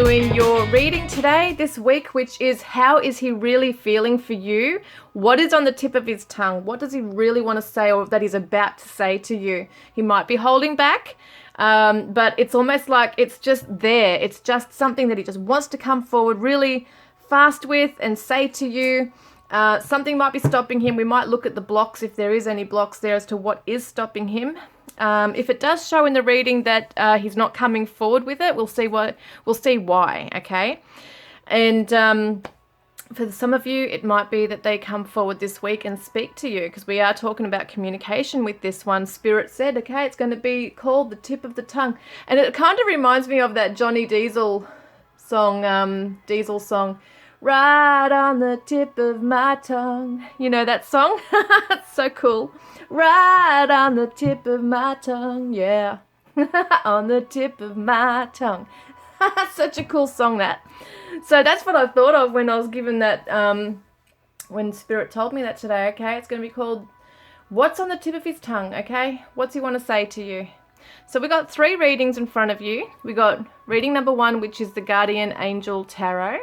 doing your reading today, this week, which is how is he really feeling for you? What is on the tip of his tongue? What does he really want to say or that he's about to say to you? He might be holding back, but it's almost like it's just there. It's just something that he just wants to come forward really fast with and say to you. Something might be stopping him. We might look at the blocks if there is any blocks there as to what is stopping him. If it does show in the reading that he's not coming forward with it, we'll see why, okay? And for some of you, it might be that they come forward this week and speak to you, because we are talking about communication with this one. Spirit said, okay, it's going to be called the tip of the tongue. And it kind of reminds me of that Johnny Diesel song, right on the tip of my tongue. You know that song? It's so cool. Right on the tip of my tongue, yeah. On the tip of my tongue. Such a cool song, that. So that's what I thought of when I was given that, when Spirit told me that today, okay? It's going to be called What's on the Tip of His Tongue, okay? What's he want to say to you? So we got 3 readings in front of you. We got reading number 1, which is the Guardian Angel Tarot.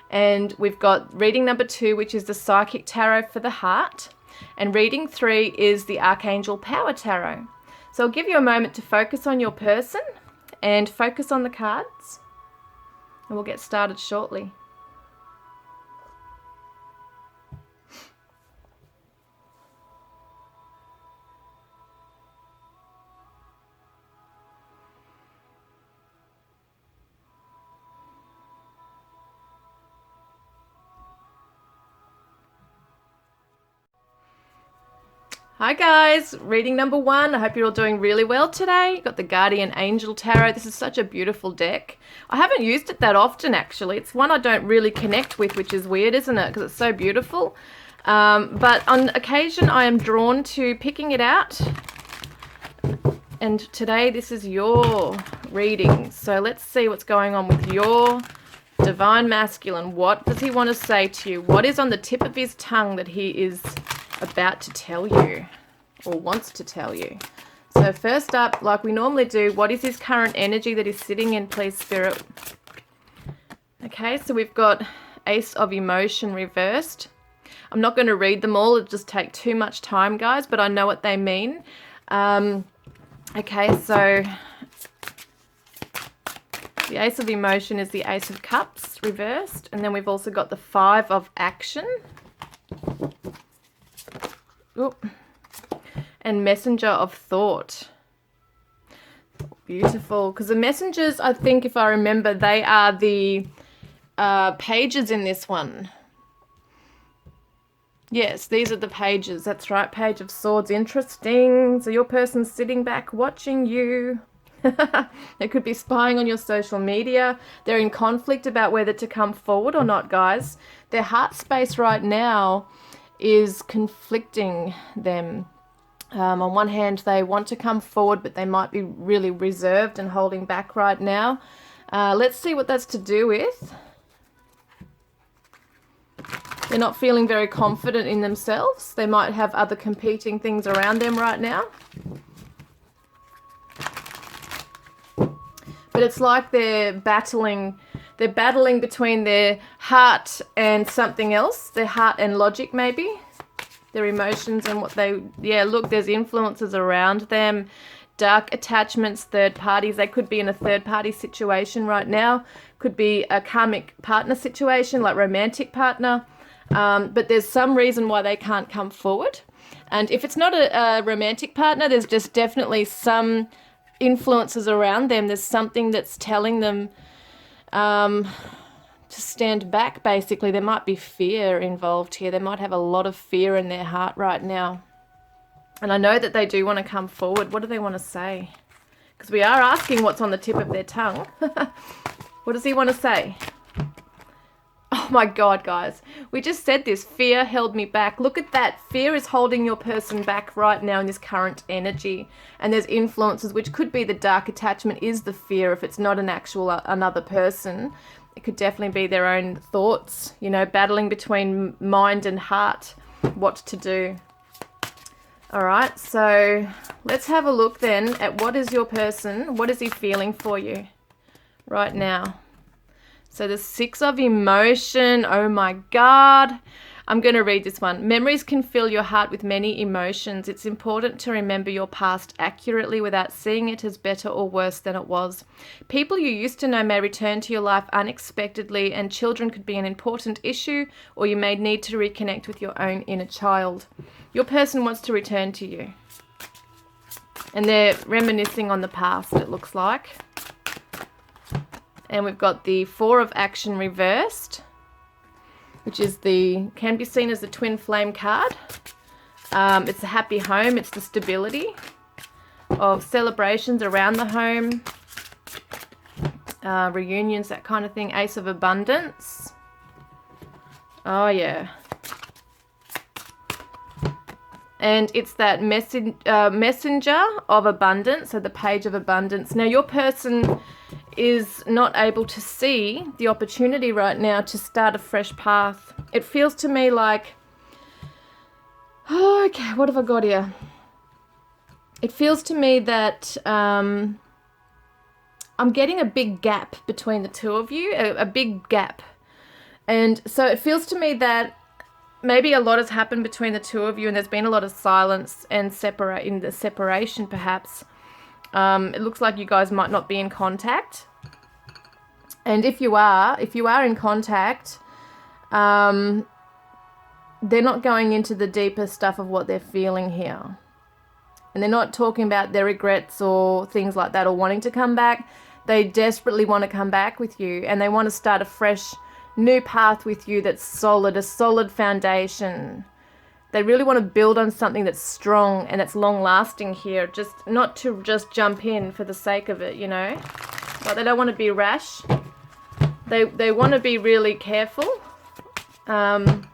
And we've got reading number 2, which is the Psychic Tarot for the Heart. And reading 3 is the Archangel Power Tarot. So I'll give you a moment to focus on your person and focus on the cards. And we'll get started shortly. Hi guys, reading number 1. I hope you're all doing really well today. Got the Guardian Angel Tarot. This is such a beautiful deck. I haven't used it that often actually. It's one I don't really connect with, which is weird, isn't it? Because it's so beautiful. But on occasion I am drawn to picking it out. And today this is your reading. So let's see what's going on with your Divine Masculine. What does he want to say to you? What is on the tip of his tongue that he is about to tell you or wants to tell you? So first up, like we normally do, what is his current energy that he's sitting in, please, Spirit? Okay, so we've got Ace of Emotion reversed. I'm not going to read them all. It'll just take too much time, guys, but I know what they mean. Okay, so the Ace of Emotion is the Ace of Cups reversed, and then we've also got the 5 of Action. Oop. And Messenger of Thought. Beautiful. Because the messengers, I think, if I remember, they are the pages in this one. Yes, these are the pages. That's right. Page of Swords. Interesting. So your person's sitting back watching you. They could be spying on your social media. They're in conflict about whether to come forward or not, guys. Their heart space right now is conflicting them. On one hand, they want to come forward, but they might be really reserved and holding back right now. Let's see what that's to do with. They're not feeling very confident in themselves. They might have other competing things around them right now. But it's like they're battling between their heart and something else. Their heart and logic, maybe. Their emotions and what they... Yeah, look, there's influences around them. Dark attachments, third parties. They could be in a third-party situation right now. Could be a karmic partner situation, like romantic partner. But there's some reason why they can't come forward. And if it's not a romantic partner, there's just definitely some influences around them. There's something that's telling them to stand back, basically. There might be fear involved here. They might have a lot of fear in their heart right now. And I know that they do want to come forward. What do they want to say? Because we are asking what's on the tip of their tongue. What does he want to say? Oh my God, guys. We just said this. Fear held me back. Look at that. Fear is holding your person back right now in this current energy. And there's influences, which could be the dark attachment is the fear. If it's not an actual another person, it could definitely be their own thoughts, you know, battling between mind and heart, what to do. All right, so let's have a look then at what is your person, what is he feeling for you right now? So the 6 of emotion. Oh my God. I'm going to read this one. Memories can fill your heart with many emotions. It's important to remember your past accurately without seeing it as better or worse than it was. People you used to know may return to your life unexpectedly, and children could be an important issue, or you may need to reconnect with your own inner child. Your person wants to return to you. And they're reminiscing on the past, it looks like. And we've got the 4 of action reversed, which is can be seen as the twin flame card. It's a happy home. It's the stability of celebrations around the home, reunions, that kind of thing. Ace of abundance. Oh, yeah. And it's that messenger of abundance, so the page of abundance. Now, your person is not able to see the opportunity right now to start a fresh path. It feels to me like, oh, okay, what have I got here? It feels to me that I'm getting a big gap between the two of you, a big gap. And so it feels to me that maybe a lot has happened between the two of you, and there's been a lot of silence and separation perhaps. It looks like you guys might not be in contact. And if you are in contact, they're not going into the deeper stuff of what they're feeling here. And they're not talking about their regrets or things like that or wanting to come back. They desperately want to come back with you, and they want to start a fresh new path with you that's solid, a solid foundation. They really want to build on something that's strong and that's long-lasting here, just not to just jump in for the sake of it, you know. Like, they don't want to be rash. They want to be really careful. And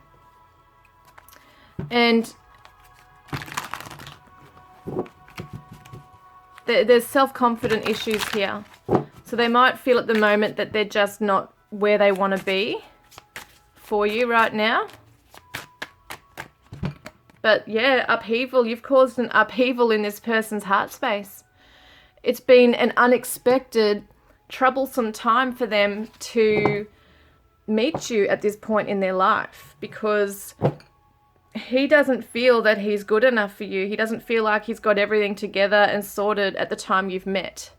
there's self-confident issues here. So they might feel at the moment that they're just not where they want to be for you right now. But yeah, upheaval. You've caused an upheaval in this person's heart space. It's been an unexpected, troublesome time for them to meet you at this point in their life, because he doesn't feel that he's good enough for you. He doesn't feel like he's got everything together and sorted at the time you've met.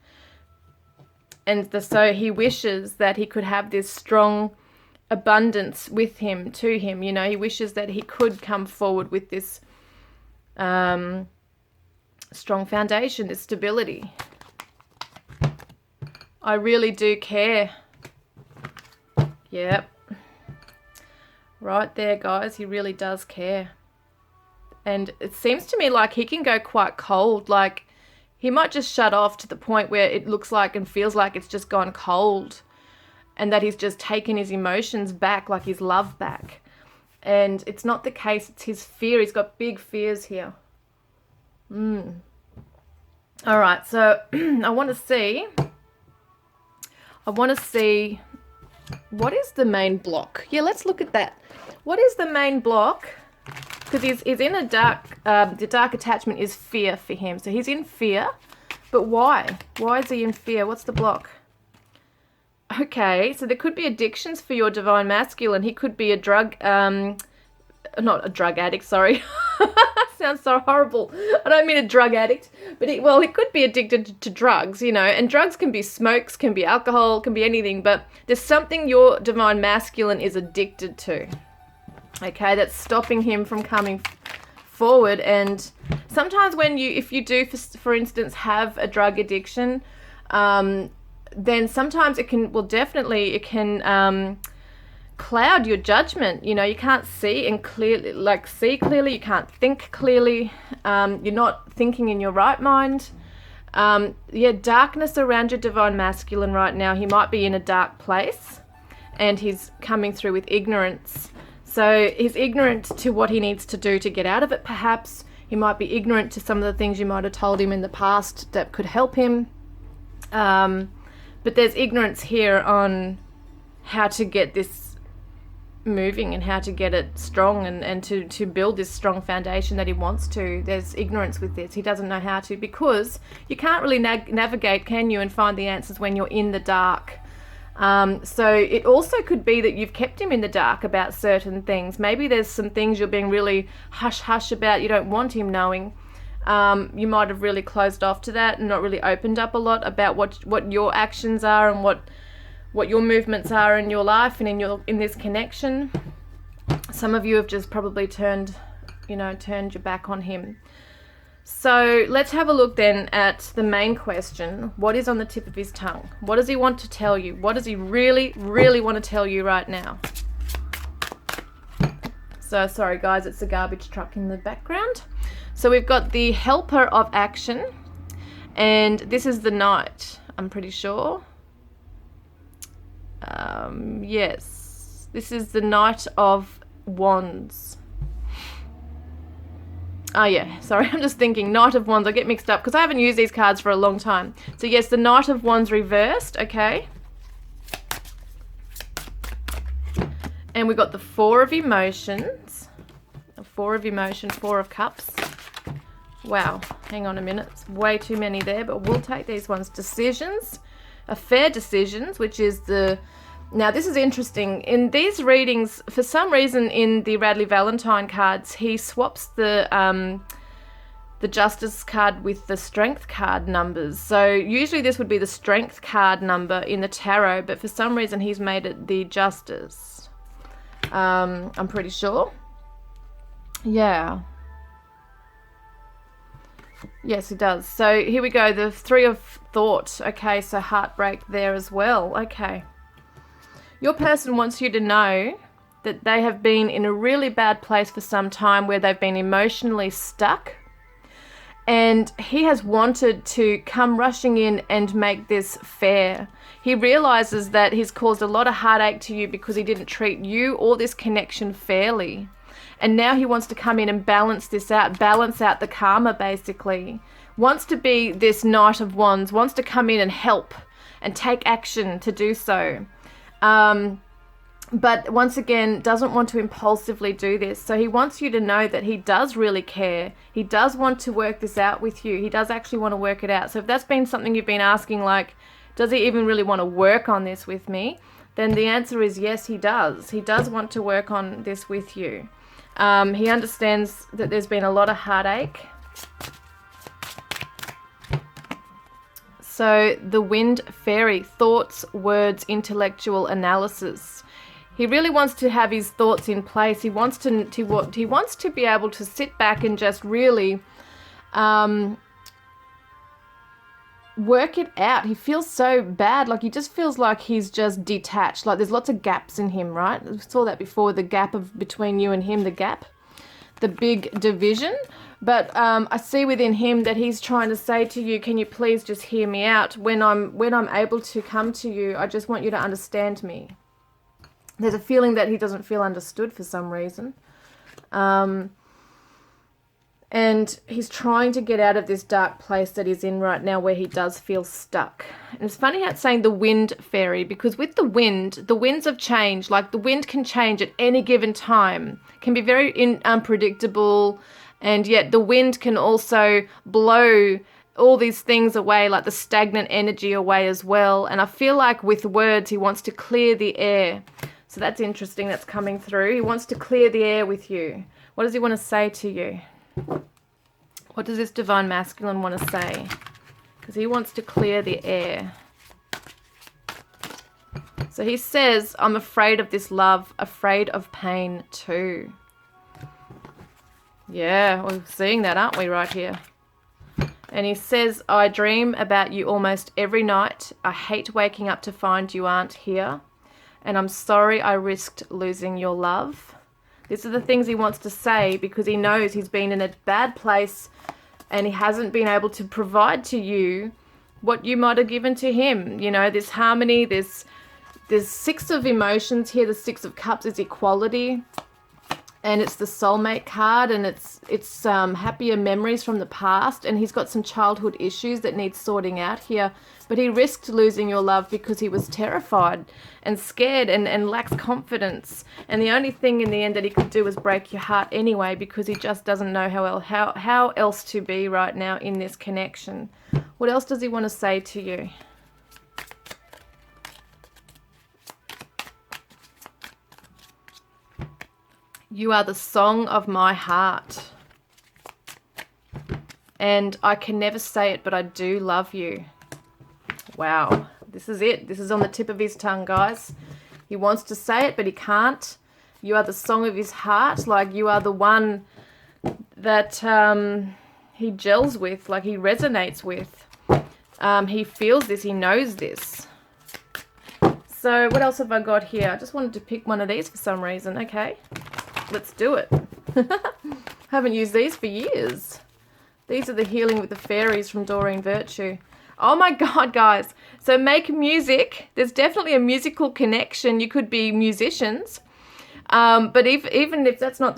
And so he wishes that he could have this strong abundance with him, to him, you know. He wishes that he could come forward with this strong foundation, this stability. I really do care. Yep. Right there, guys. He really does care. And it seems to me like he can go quite cold. Like, he might just shut off to the point where it looks like and feels like it's just gone cold. And that he's just taken his emotions back, like his love back. And it's not the case. It's his fear. He's got big fears here. All right, so I want to see what is the main block. Yeah, let's look at that. What is the main block? Because he's in a the dark attachment is fear for him. So he's in fear. But why? Why is he in fear? What's the block? Okay, so there could be addictions for your divine masculine. He could be a not a drug addict, sorry. Sounds so horrible. I don't mean a drug addict, but he could be addicted to drugs, you know, and drugs can be smokes, can be alcohol, can be anything, but there's something your divine masculine is addicted to, okay, that's stopping him from coming forward. And sometimes if you do, for instance, have a drug addiction, then sometimes it can cloud your judgment. You know, you can't see clearly, you can't think clearly, you're not thinking in your right mind. Darkness around your divine masculine right now. He might be in a dark place and he's coming through with ignorance. So he's ignorant to what he needs to do to get out of it, perhaps. He might be ignorant to some of the things you might have told him in the past that could help him. But there's ignorance here on how to get this moving and how to get it strong and to build this strong foundation that he wants to. There's ignorance with this. He doesn't know how to, because you can't really navigate, can you, and find the answers when you're in the dark. So it also could be that you've kept him in the dark about certain things. Maybe there's some things you're being really hush-hush about. You don't want him knowing. You might have really closed off to that and not really opened up a lot about what your actions are and what your movements are in your life and in this connection. Some of you have just probably turned your back on him. So let's have a look then at the main question. What is on the tip of his tongue? What does he want to tell you? What does he really, really want to tell you right now? So sorry guys, it's the garbage truck in the background. So we've got the helper of action, and this is the knight, I'm pretty sure. Yes, this is the Knight of Wands. Oh yeah, sorry, I'm just thinking Knight of Wands. I get mixed up because I haven't used these cards for a long time. So yes, the Knight of Wands reversed, okay. And we've got the Four of Emotions. Four of Cups. Wow, hang on a minute. It's way too many there, but we'll take these ones. Decisions. Affair decisions, which is the... Now, this is interesting. In these readings, for some reason in the Radley Valentine cards, he swaps the Justice card with the Strength card numbers. So usually this would be the Strength card number in the tarot, but for some reason he's made it the Justice. I'm pretty sure. Yeah. Yes, he does. So here we go. The Three of Thought. Okay, so heartbreak there as well. Okay. Your person wants you to know that they have been in a really bad place for some time where they've been emotionally stuck. And he has wanted to come rushing in and make this fair. He realizes that he's caused a lot of heartache to you because he didn't treat you or this connection fairly. And now he wants to come in and balance this out, balance out the karma basically. Wants to be this Knight of Wands, wants to come in and help and take action to do so. But once again, doesn't want to impulsively do this. So he wants you to know that he does really care. He does want to work this out with you. He does actually want to work it out. So if that's been something you've been asking, like, does he even really want to work on this with me? Then the answer is yes, he does. He does want to work on this with you. He understands that there's been a lot of heartache. So the Wind Fairy, thoughts, words, intellectual analysis. He really wants to have his thoughts in place. He wants to be able to sit back and just really work it out. He feels so bad, like he just feels like he's just detached, like there's lots of gaps in him, right? We saw that before, the gap between you and him, the gap, the big division. But I see within him that he's trying to say to you, can you please just hear me out? When I'm able to come to you, I just want you to understand me. There's a feeling that he doesn't feel understood for some reason. And he's trying to get out of this dark place that he's in right now where he does feel stuck. And it's funny how it's saying the Wind Fairy, because with the winds of change, like the wind can change at any given time, can be very unpredictable, and yet the wind can also blow all these things away, like the stagnant energy away as well. And I feel like with words, he wants to clear the air. So that's interesting, that's coming through. He wants to clear the air with you. What does he want to say to you? What does this Divine Masculine want to say? Because he wants to clear the air. So he says, I'm afraid of this love, afraid of pain too. Yeah, we're seeing that, aren't we, right here? And he says, I dream about you almost every night. I hate waking up to find you aren't here. And I'm sorry I risked losing your love. These are the things he wants to say because he knows he's been in a bad place and he hasn't been able to provide to you what you might have given to him. You know, this harmony, there's Six of Emotions here. The Six of Cups is equality. And it's the Soulmate card, and it's happier memories from the past, and he's got some childhood issues that need sorting out here. But he risked losing your love because he was terrified and scared and lacks confidence. And the only thing in the end that he could do was break your heart anyway, because he just doesn't know how else to be right now in this connection. What else does he want to say to you? You are the song of my heart. And I can never say it, but I do love you. Wow. This is it. This is on the tip of his tongue, guys. He wants to say it, but he can't. You are the song of his heart. Like, you are the one that he gels with, like he resonates with. He feels this. He knows this. So what else have I got here? I just wanted to pick one of these for some reason. Okay, let's do it. Haven't used these for years. These are the Healing with the Fairies from Doreen Virtue. Oh my God, guys. So make music. There's definitely a musical connection. You could be musicians. But even if that's not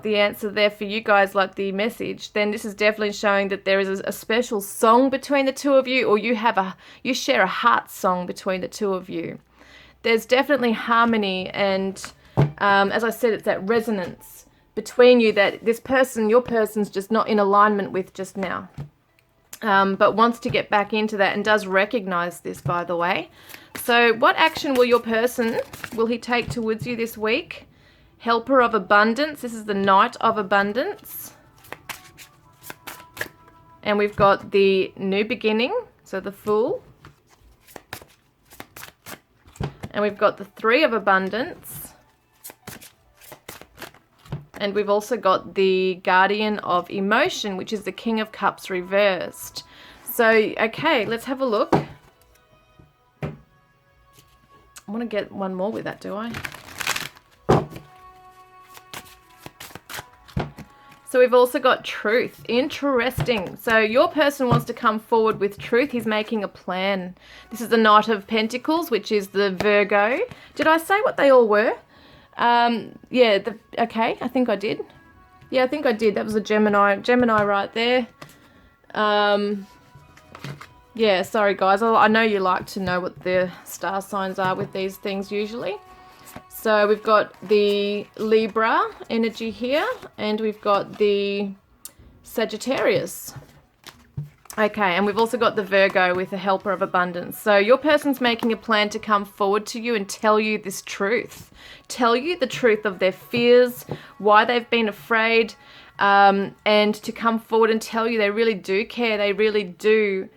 the answer there for you guys, like the message, then this is definitely showing that there is a special song between the two of you, or you share a heart song between the two of you. There's definitely harmony, and as I said, it's that resonance between you that your person's just not in alignment with just now. But wants to get back into that and does recognize this, by the way. So what action will he take towards you this week? Helper of Abundance. This is the Knight of Abundance. And we've got the New Beginning, so the Fool. And we've got the Three of Abundance. And we've also got the Guardian of Emotion, which is the King of Cups reversed. So, okay, let's have a look. I want to get one more with that, do I? So we've also got Truth. Interesting. So your person wants to come forward with truth. He's making a plan. This is the Knight of Pentacles, which is the Virgo. Did I say what they all were? Okay, I think I did. Yeah, I think I did. That was a Gemini right there. Yeah, sorry guys. I know you like to know what the star signs are with these things usually. So we've got the Libra energy here, and we've got the Sagittarius. Okay, and we've also got the Virgo with the Helper of Abundance. So your person's making a plan to come forward to you and tell you this truth. Tell you the truth of their fears, why they've been afraid, and to come forward and tell you they really do care. They really do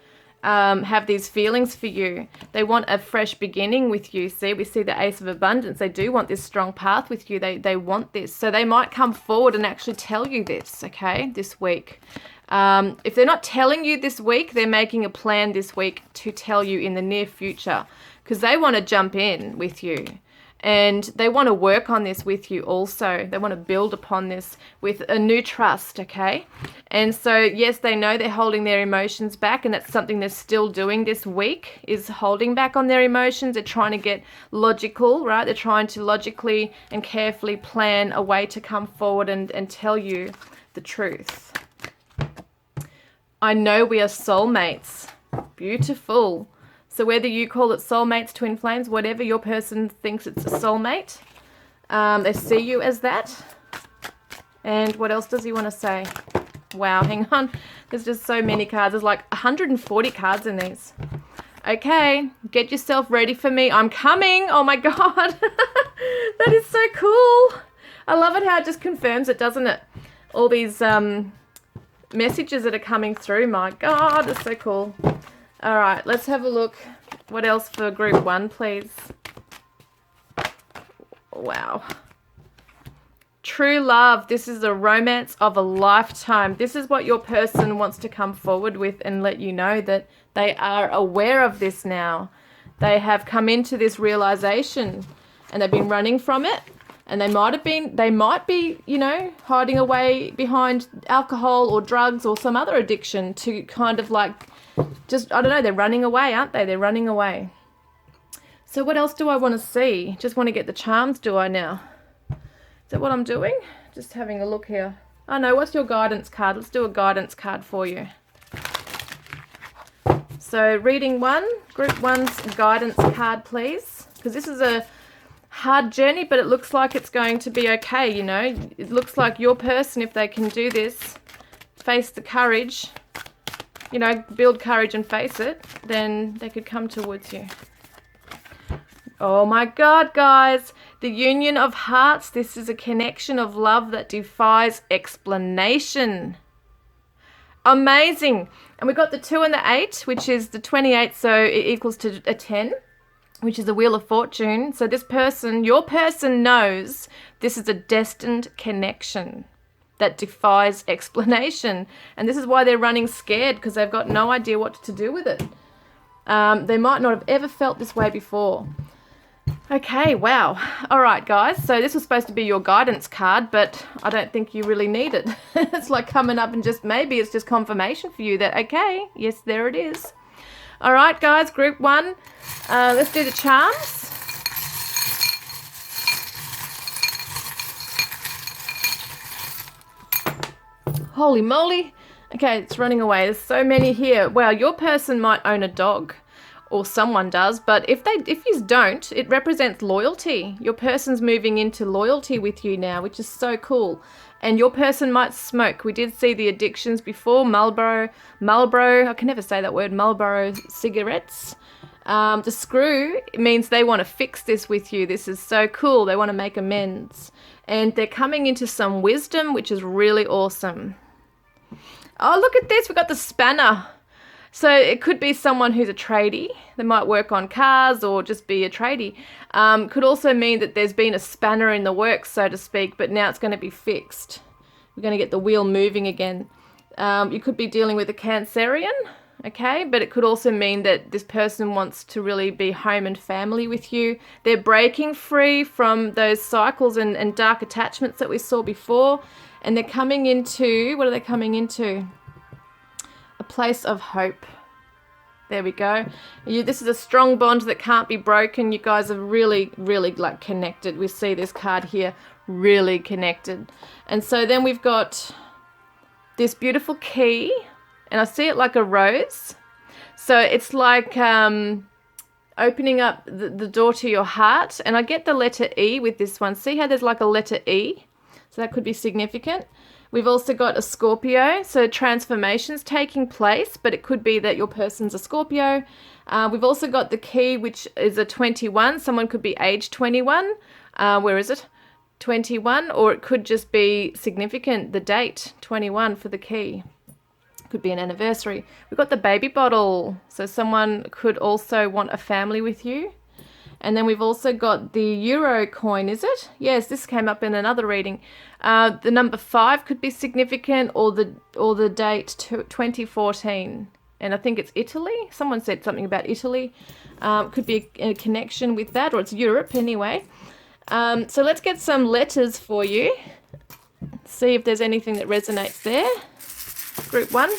have these feelings for you. They want a fresh beginning with you. See, we see the Ace of Abundance. They do want this strong path with you. They want this. So they might come forward and actually tell you this, okay, this week. If they're not telling you this week, they're making a plan this week to tell you in the near future, because they want to jump in with you. And they want to work on this with you also. They want to build upon this with a new trust, okay? And so, yes, they know they're holding their emotions back, and that's something they're still doing this week, is holding back on their emotions. They're trying to get logical, right? They're trying to logically and carefully plan a way to come forward and tell you the truth. I know we are soulmates. Beautiful. So whether you call it soulmates, twin flames, whatever your person thinks it's a soulmate, they see you as that. And what else does he want to say? Wow, hang on. There's just so many cards. There's like 140 cards in these. Okay, get yourself ready for me. I'm coming. Oh my God. That is so cool. I love it how it just confirms it, doesn't it? All these messages that are coming through. My God, it's so cool. All right, let's have a look. What else for group 1, please? Wow. True love. This is a romance of a lifetime. This is what your person wants to come forward with and let you know that they are aware of this now. They have come into this realization and they've been running from it. And they might be, you know, hiding away behind alcohol or drugs or some other addiction to kind of like, just, I don't know, they're running away, aren't they? They're running away. So what else do I want to see? Just want to get the charms, do I now? Is that what I'm doing? Just having a look here. Oh no, what's your guidance card? Let's do a guidance card for you. So reading 1, group 1's guidance card, please. Because this is a hard journey, but it looks like it's going to be okay, you know. It looks like your person, if they can do this, face the courage, you know, build courage and face it, then they could come towards you. Oh my God, guys. The union of hearts. This is a connection of love that defies explanation. Amazing. And we got the 2 and the 8, which is the 28, so it equals to a 10, which is the Wheel of Fortune. So this person, your person knows this is a destined connection that defies explanation. And this is why they're running scared, because they've got no idea what to do with it. They might not have ever felt this way before. Okay, wow. All right, guys. So this was supposed to be your guidance card, but I don't think you really need it. It's like coming up and maybe it's just confirmation for you that, okay, yes, there it is. All right, guys, group 1. Let's do the charms. Holy moly. Okay, it's running away. There's so many here. Wow, your person might own a dog. Or someone does, but if you don't, it represents loyalty. Your person's moving into loyalty with you now, which is so cool. And your person might smoke. We did see the addictions before. Marlboro, I can never say that word, Marlboro cigarettes. The screw means they want to fix this with you. This is so cool. They want to make amends. And they're coming into some wisdom, which is really awesome. Oh, look at this. We've got the spanner. So it could be someone who's a tradie. They might work on cars or just be a tradie. Could also mean that there's been a spanner in the works, so to speak, but now it's going to be fixed. We're going to get the wheel moving again. You could be dealing with a Cancerian, okay? But it could also mean that this person wants to really be home and family with you. They're breaking free from those cycles and dark attachments that we saw before. And they're coming into, what are they coming into? A place of hope. There we go. This is a strong bond that can't be broken. You guys are really, really like connected. We see this card here, really connected. And so then we've got this beautiful key, and I see it like a rose. So it's like opening up the door to your heart. And I get the letter E with this one. See how there's like a letter E? So that could be significant. We've also got a Scorpio, so transformations taking place, but it could be that your person's a Scorpio. We've also got the key, which is a 21. Someone could be age 21. Where is it? 21, or it could just be significant, the date, 21 for the key. Could be an anniversary. We've got the baby bottle, so someone could also want a family with you. And then we've also got the euro coin, is it? Yes, this came up in another reading. The number 5 could be significant, or the date 2014. And I think it's Italy. Someone said something about Italy. Could be a connection with that, or it's Europe anyway. So let's get some letters for you. See if there's anything that resonates there. Group 1.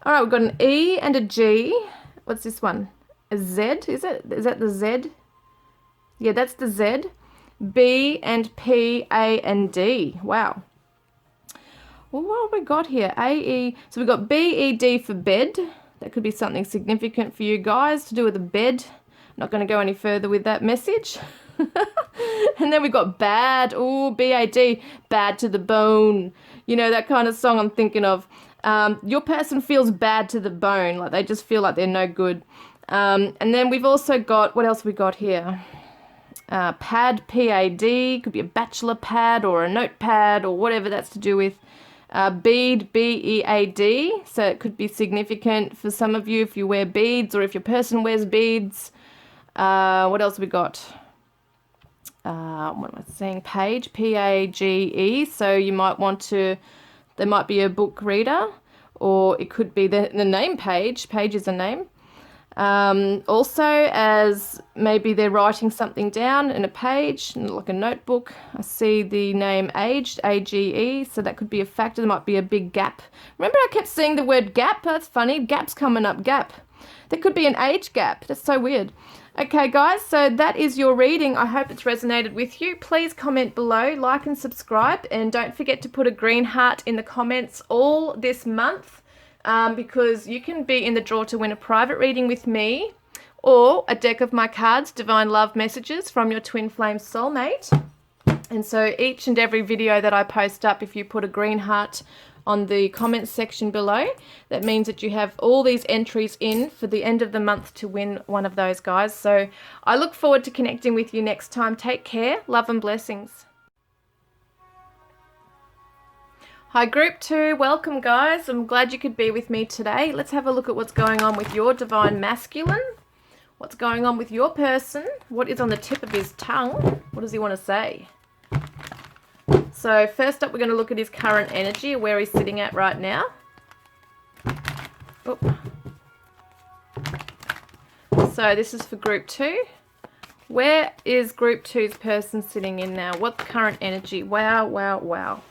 All right, we've got an E and a G. What's this one? A Z, is it? Is that the Z? Yeah, that's the Z. B and P, A and D. Wow. Well, what have we got here? A, E. So we've got B, E, D for bed. That could be something significant for you guys to do with a bed. I'm not going to go any further with that message. And then we've got bad. Oh, B-A-D. Bad to the bone. You know, that kind of song I'm thinking of. Your person feels bad to the bone, like they just feel like they're no good. And then we've also got, what else we got here? Pad, P-A-D, could be a bachelor pad or a notepad or whatever that's to do with. Bead, B-E-A-D, so it could be significant for some of you if you wear beads or if your person wears beads. What else we got? What am I saying? Page, P-A-G-E, so you might want to... There might be a book reader, or it could be the name Page. Page is a name. Also, as maybe they're writing something down in a page, like a notebook. I see the name Aged, A-G-E, so that could be a factor. There might be a big gap. Remember I kept seeing the word gap? That's funny. Gap's coming up, gap. There could be an age gap. That's so weird. Okay, guys, so that is your reading. I hope it's resonated with you. Please comment below, like and subscribe, and don't forget to put a green heart in the comments all this month, because you can be in the draw to win a private reading with me or a deck of my cards, Divine Love Messages from your Twin Flame Soulmate. And so each and every video that I post up, if you put a green heart on the comments section below. That means that you have all these entries in for the end of the month to win one of those, guys. So I look forward to connecting with you next time. Take care. Love and blessings. Hi group 2, welcome guys. I'm glad you could be with me today. Let's have a look at what's going on with your divine masculine. What's going on with your person? What is on the tip of his tongue? What does he want to say? So first up, we're going to look at his current energy, where he's sitting at right now. Oop. So this is for group 2. Where is group 2's person sitting in now? What current energy? Wow, wow, wow.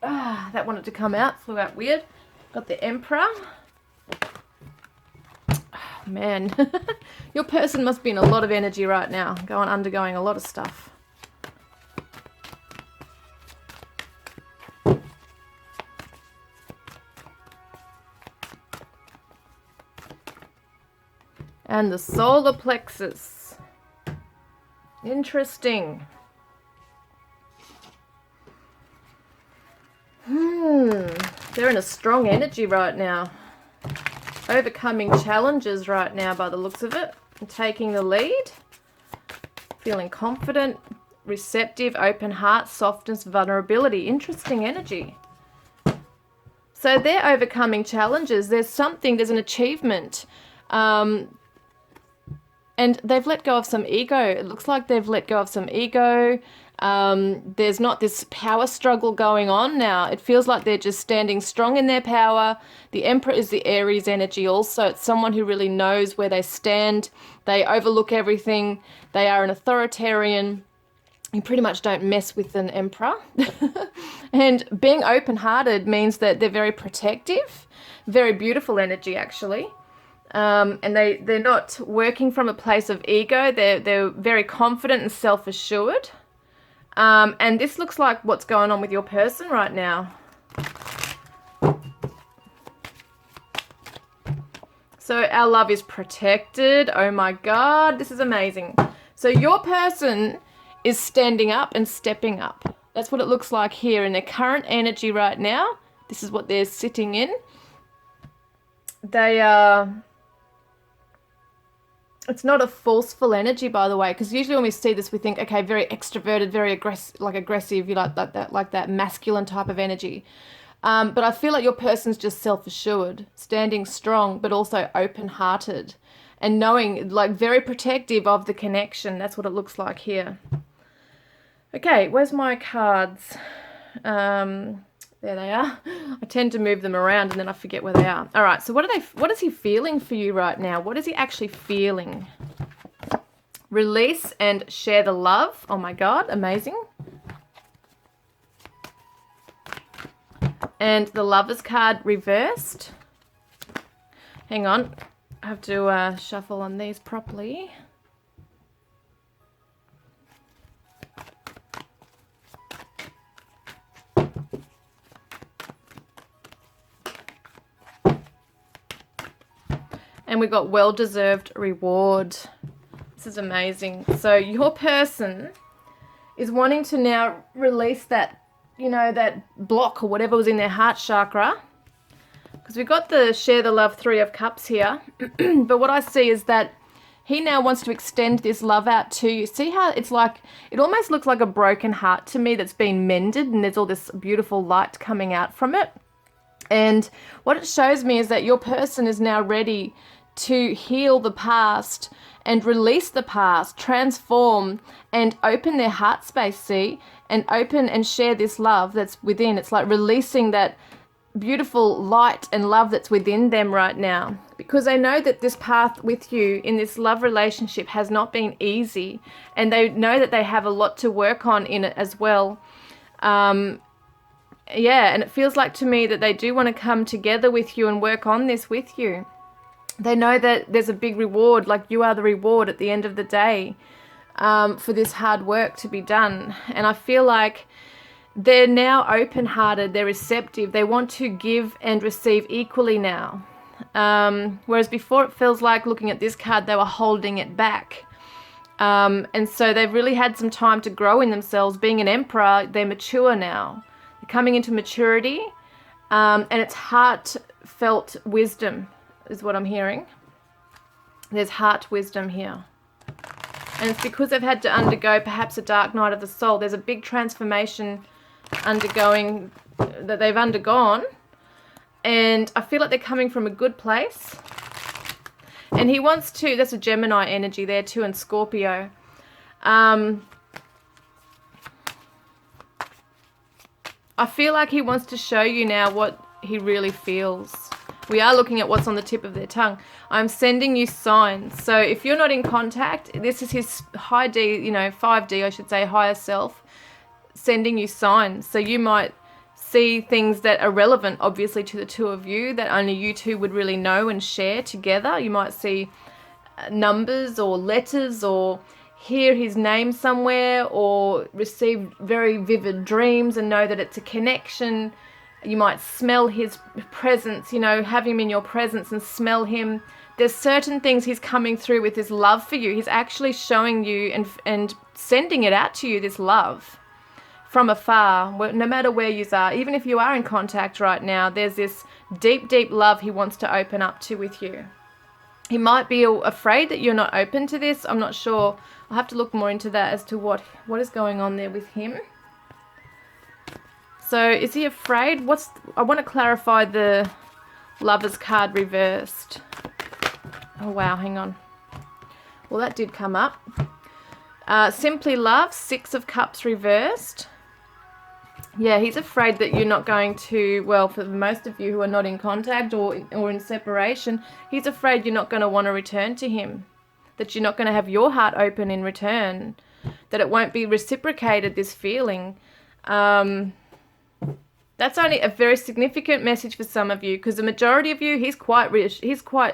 Ah, that wanted to come out, flew out weird. Got the Emperor. Oh, man, your person must be in a lot of energy right now, undergoing a lot of stuff. And the solar plexus. Interesting. They're in a strong energy right now. Overcoming challenges right now by the looks of it. And taking the lead. Feeling confident, receptive, open heart, softness, vulnerability. Interesting energy. So they're overcoming challenges. There's an achievement. And they've let go of some ego. It looks like they've let go of some ego. There's not this power struggle going on now. It feels like they're just standing strong in their power. The Emperor is the Aries energy also. It's someone who really knows where they stand. They overlook everything. They are an authoritarian. You pretty much don't mess with an Emperor. And being open-hearted means that they're very protective. Very beautiful energy, actually. And they're not working from a place of ego. They're very confident and self-assured. And this looks like what's going on with your person right now. So our love is protected. Oh my God, this is amazing. So your person is standing up and stepping up. That's what it looks like here in their current energy right now. This is what they're sitting in. They are... It's not a forceful energy, by the way, because usually when we see this, we think, okay, very extroverted, very aggressive, you like that masculine type of energy. But I feel like your person's just self-assured, standing strong, but also open-hearted, and knowing, like, very protective of the connection. That's what it looks like here. Okay, where's my cards? There they are. I tend to move them around and then I forget where they are. All right, so what is he feeling for you right now? What is he actually feeling? Release and share the love. Oh my God, amazing. And the Lover's card reversed. Hang on, I have to shuffle on these properly. And we got well-deserved reward. This is amazing. So your person is wanting to now release that, that block or whatever was in their heart chakra. Because we got the share the love 3 of cups here. But what I see is that he now wants to extend this love out to you. See how it's like, it almost looks like a broken heart to me that's been mended and there's all this beautiful light coming out from it. And what it shows me is that your person is now ready to heal the past and release the past, transform and open their heart space, see, and open and share this love that's within. It's like releasing that beautiful light and love that's within them right now, because they know that this path with you in this love relationship has not been easy, and they know that they have a lot to work on in it as well. And it feels like to me that they do want to come together with you and work on this with you. They know that there's a big reward, like you are the reward at the end of the day, for this hard work to be done. And I feel like they're now open-hearted, they're receptive, they want to give and receive equally now. Whereas before it feels like, looking at this card, they were holding it back. And so they've really had some time to grow in themselves. Being an Emperor, they're mature now. They're coming into maturity, And it's heartfelt wisdom is what I'm hearing. There's heart wisdom here. And it's because they've had to undergo perhaps a dark night of the soul. There's a big transformation that they've undergone. And I feel like they're coming from a good place. And he wants to, that's a Gemini energy there too, and Scorpio. I feel like he wants to show you now what he really feels. We are looking at what's on the tip of their tongue. I'm sending you signs. So if you're not in contact, this is his high D, 5D, I should say, higher self, sending you signs. So you might see things that are relevant, obviously, to the two of you, that only you two would really know and share together. You might see numbers or letters, or hear his name somewhere, or receive very vivid dreams and know that it's a connection. You might smell his presence, have him in your presence and smell him. There's certain things he's coming through with his love for you. He's actually showing you and sending it out to you, this love from afar, no matter where you are. Even if you are in contact right now, there's this deep, deep love he wants to open up to with you. He might be afraid that you're not open to this. I'm not sure. I'll have to look more into that as to what is going on there with him. So is he afraid? I want to clarify the Lover's card reversed. Oh, wow, hang on. Well, that did come up. Simply Love, 6 of Cups reversed. Yeah, he's afraid that you're not going to, well, for most of you who are not in contact or in separation, he's afraid you're not going to want to return to him, that you're not going to have your heart open in return, that it won't be reciprocated, this feeling. That's only a very significant message for some of you, because the majority of you, he's quite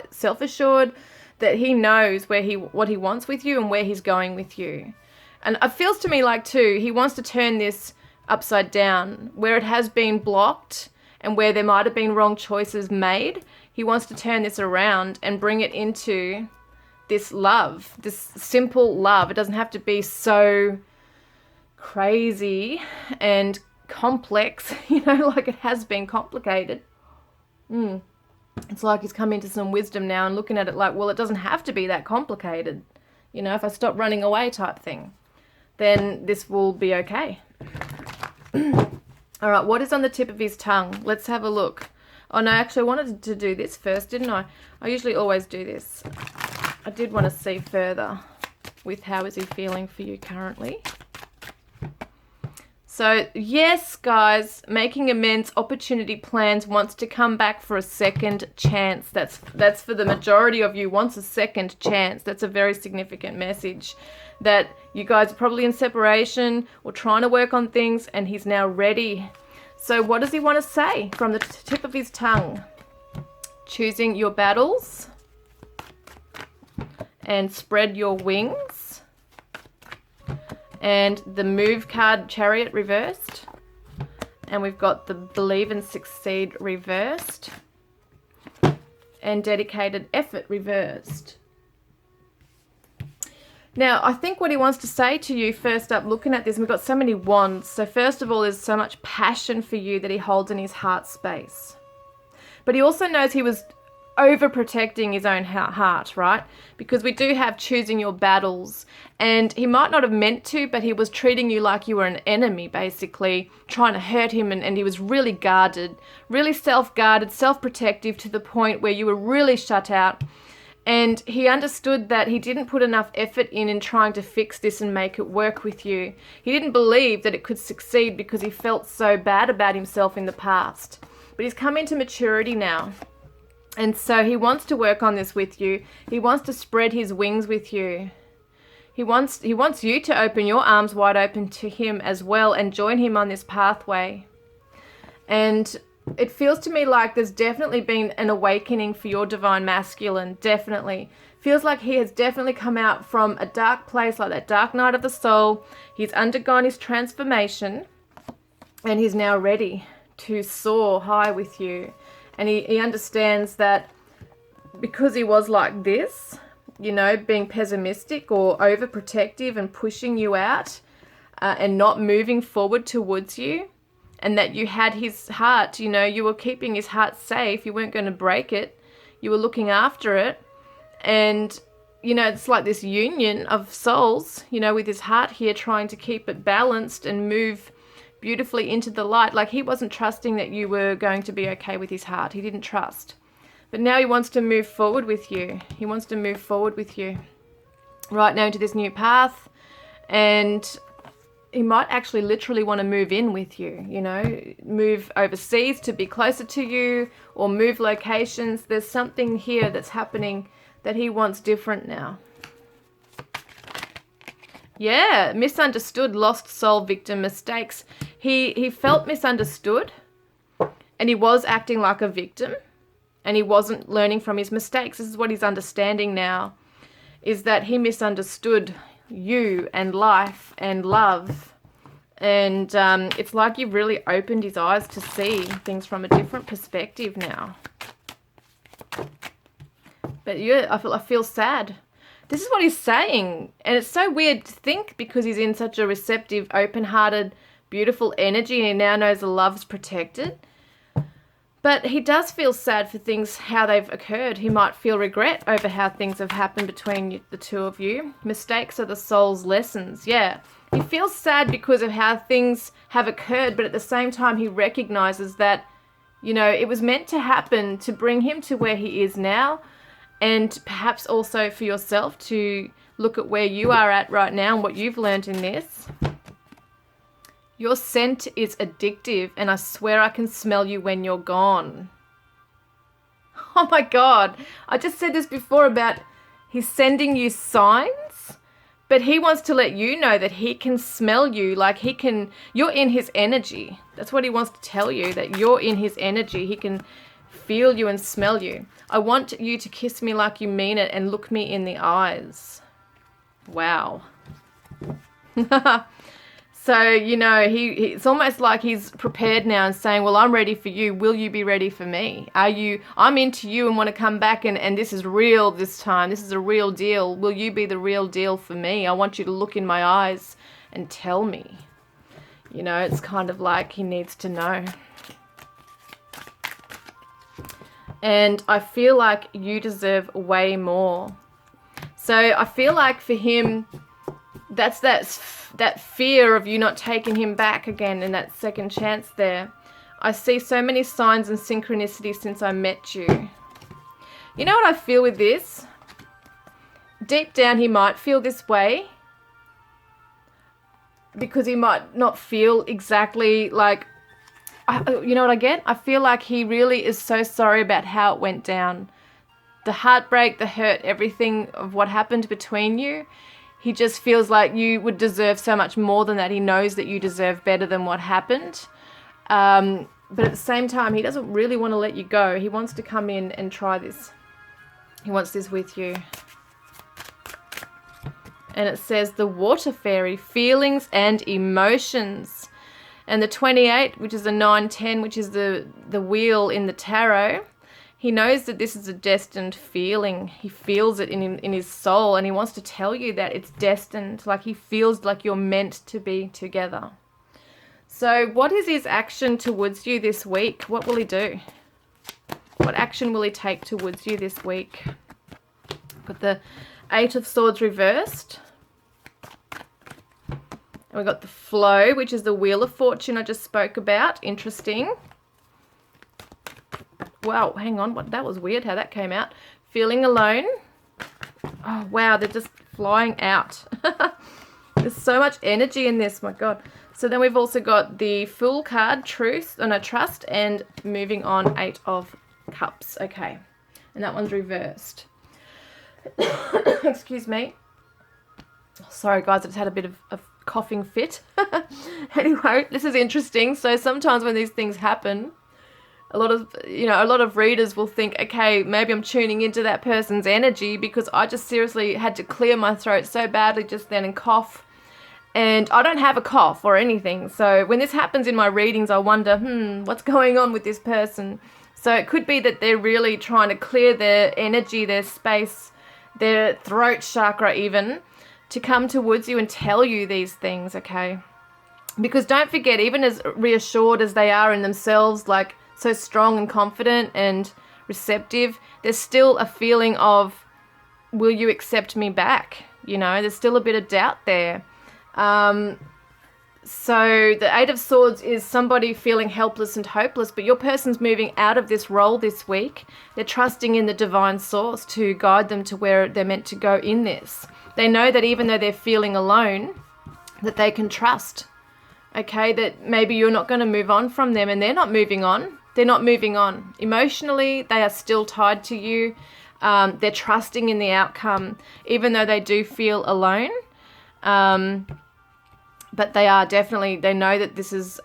self-assured that he knows what he wants with you and where he's going with you. And it feels to me like, too, he wants to turn this upside down, where it has been blocked and where there might have been wrong choices made. He wants to turn this around and bring it into this love, this simple love. It doesn't have to be so crazy and complex, like it has been complicated. It's like he's come into some wisdom now and looking at it like, well, it doesn't have to be that complicated. If I stop running away type thing, then this will be okay. All right, what is on the tip of his tongue? Let's have a look. Oh, no, actually, I wanted to do this first, didn't I? I usually always do this. I did want to see further with how is he feeling for you currently. So, yes, guys, making amends, opportunity plans, wants to come back for a second chance. That's for the majority of you, wants a second chance. That's a very significant message, that you guys are probably in separation or trying to work on things, and he's now ready. So what does he want to say from the tip of his tongue? Choosing your battles and spread your wings. And the Move card, Chariot, reversed. And we've got the Believe and Succeed reversed. And Dedicated Effort reversed. Now, I think what he wants to say to you, first up, looking at this, we've got so many wands. So first of all, there's so much passion for you that he holds in his heart space. But he also knows he was overprotecting his own heart, right? Because we do have choosing your battles, and he might not have meant to, but he was treating you like you were an enemy, basically trying to hurt him, and he was really guarded, really self-guarded, self-protective, to the point where you were really shut out. And he understood that he didn't put enough effort in trying to fix this and make it work with you. He didn't believe that it could succeed because he felt so bad about himself in the past. But he's come into maturity now. And so he wants to work on this with you. He wants to spread his wings with you. He wants you to open your arms wide open to him as well and join him on this pathway. And it feels to me like there's definitely been an awakening for your divine masculine, definitely. Feels like he has definitely come out from a dark place, like that dark night of the soul. He's undergone his transformation, and he's now ready to soar high with you. And he understands that because he was like this, being pessimistic or overprotective and pushing you out and not moving forward towards you, and that you had his heart. You know, you were keeping his heart safe. You weren't going to break it. You were looking after it. And, you know, it's like this union of souls, you know, with his heart here, trying to keep it balanced and move beautifully into the light. Like, he wasn't trusting that you were going to be okay with his heart. He didn't trust. But now he wants to move forward with you. He wants to move forward with you right now into this new path. And he might actually literally want to move in with you, you know, move overseas to be closer to you, or move locations. There's something here that's happening that he wants different now. Yeah, misunderstood, lost soul, victim, mistakes. He felt misunderstood, and he was acting like a victim, and he wasn't learning from his mistakes. This is what he's understanding now, is that he misunderstood you and life and love. And it's like you've really opened his eyes to see things from a different perspective now. But yeah, I feel sad. This is what he's saying. And it's so weird to think, because he's in such a receptive, open-hearted, beautiful energy, and he now knows the love's protected. But he does feel sad for things, how they've occurred. He might feel regret over how things have happened between the two of you. Mistakes are the soul's lessons. Yeah. He feels sad because of how things have occurred, but at the same time he recognizes that, you know, it was meant to happen to bring him to where he is now. And perhaps also for yourself to look at where you are at right now and what you've learned in this. Your scent is addictive, and I swear I can smell you when you're gone. Oh my God. I just said this before about he's sending you signs, but he wants to let you know that he can smell you. Like, you're in his energy. That's what he wants to tell you, that you're in his energy. He can feel you and smell you. I want you to kiss me like you mean it and look me in the eyes. Wow. So, you know, it's almost like he's prepared now and saying, well, I'm ready for you. Will you be ready for me? I'm into you and want to come back, and this is real this time. This is a real deal. Will you be the real deal for me? I want you to look in my eyes and tell me. You know, it's kind of like he needs to know. And I feel like you deserve way more. So I feel like for him, that's that fear of you not taking him back again, and that second chance there. I see so many signs and synchronicities since I met you. You know what I feel with this? Deep down he might feel this way, because he might not feel exactly like, you know what I get? I feel like he really is so sorry about how it went down. The heartbreak, the hurt, everything of what happened between you. He just feels like you would deserve so much more than that. He knows that you deserve better than what happened. But at the same time, he doesn't really want to let you go. He wants to come in and try this. He wants this with you. And it says the water fairy, feelings and emotions. And the 28, which is the 9-10, which is the wheel in the tarot, he knows that this is a destined feeling. He feels it in his soul, and he wants to tell you that it's destined. Like, he feels like you're meant to be together. So what is his action towards you this week? What will he do? What action will he take towards you this week? Got the 8 of Swords reversed. And we've got the flow, which is the Wheel of Fortune I just spoke about. Interesting. Wow, hang on. That was weird how that came out. Feeling alone. Oh, wow, they're just flying out. There's so much energy in this, my God. So then we've also got the Fool card, Trust, and moving on, 8 of Cups. Okay, and that one's reversed. Excuse me. Sorry, guys, I just had a bit of a coughing fit. Anyway, this is interesting. So sometimes when these things happen, a lot of readers will think, okay, maybe I'm tuning into that person's energy because I just seriously had to clear my throat so badly just then and cough. And I don't have a cough or anything. So when this happens in my readings, I wonder, what's going on with this person? So it could be that they're really trying to clear their energy, their space, their throat chakra even, to come towards you and tell you these things, okay? Because don't forget, even as reassured as they are in themselves, like so strong and confident and receptive, there's still a feeling of, will you accept me back? You know, there's still a bit of doubt there. So the Eight of Swords is somebody feeling helpless and hopeless, but your person's moving out of this role this week. They're trusting in the divine source to guide them to where they're meant to go in this. They know that even though they're feeling alone, that they can trust, okay, that maybe you're not going to move on from them, and they're not moving on. They're not moving on. Emotionally, they are still tied to you. They're trusting in the outcome, even though they do feel alone. But they are definitely, they know that this is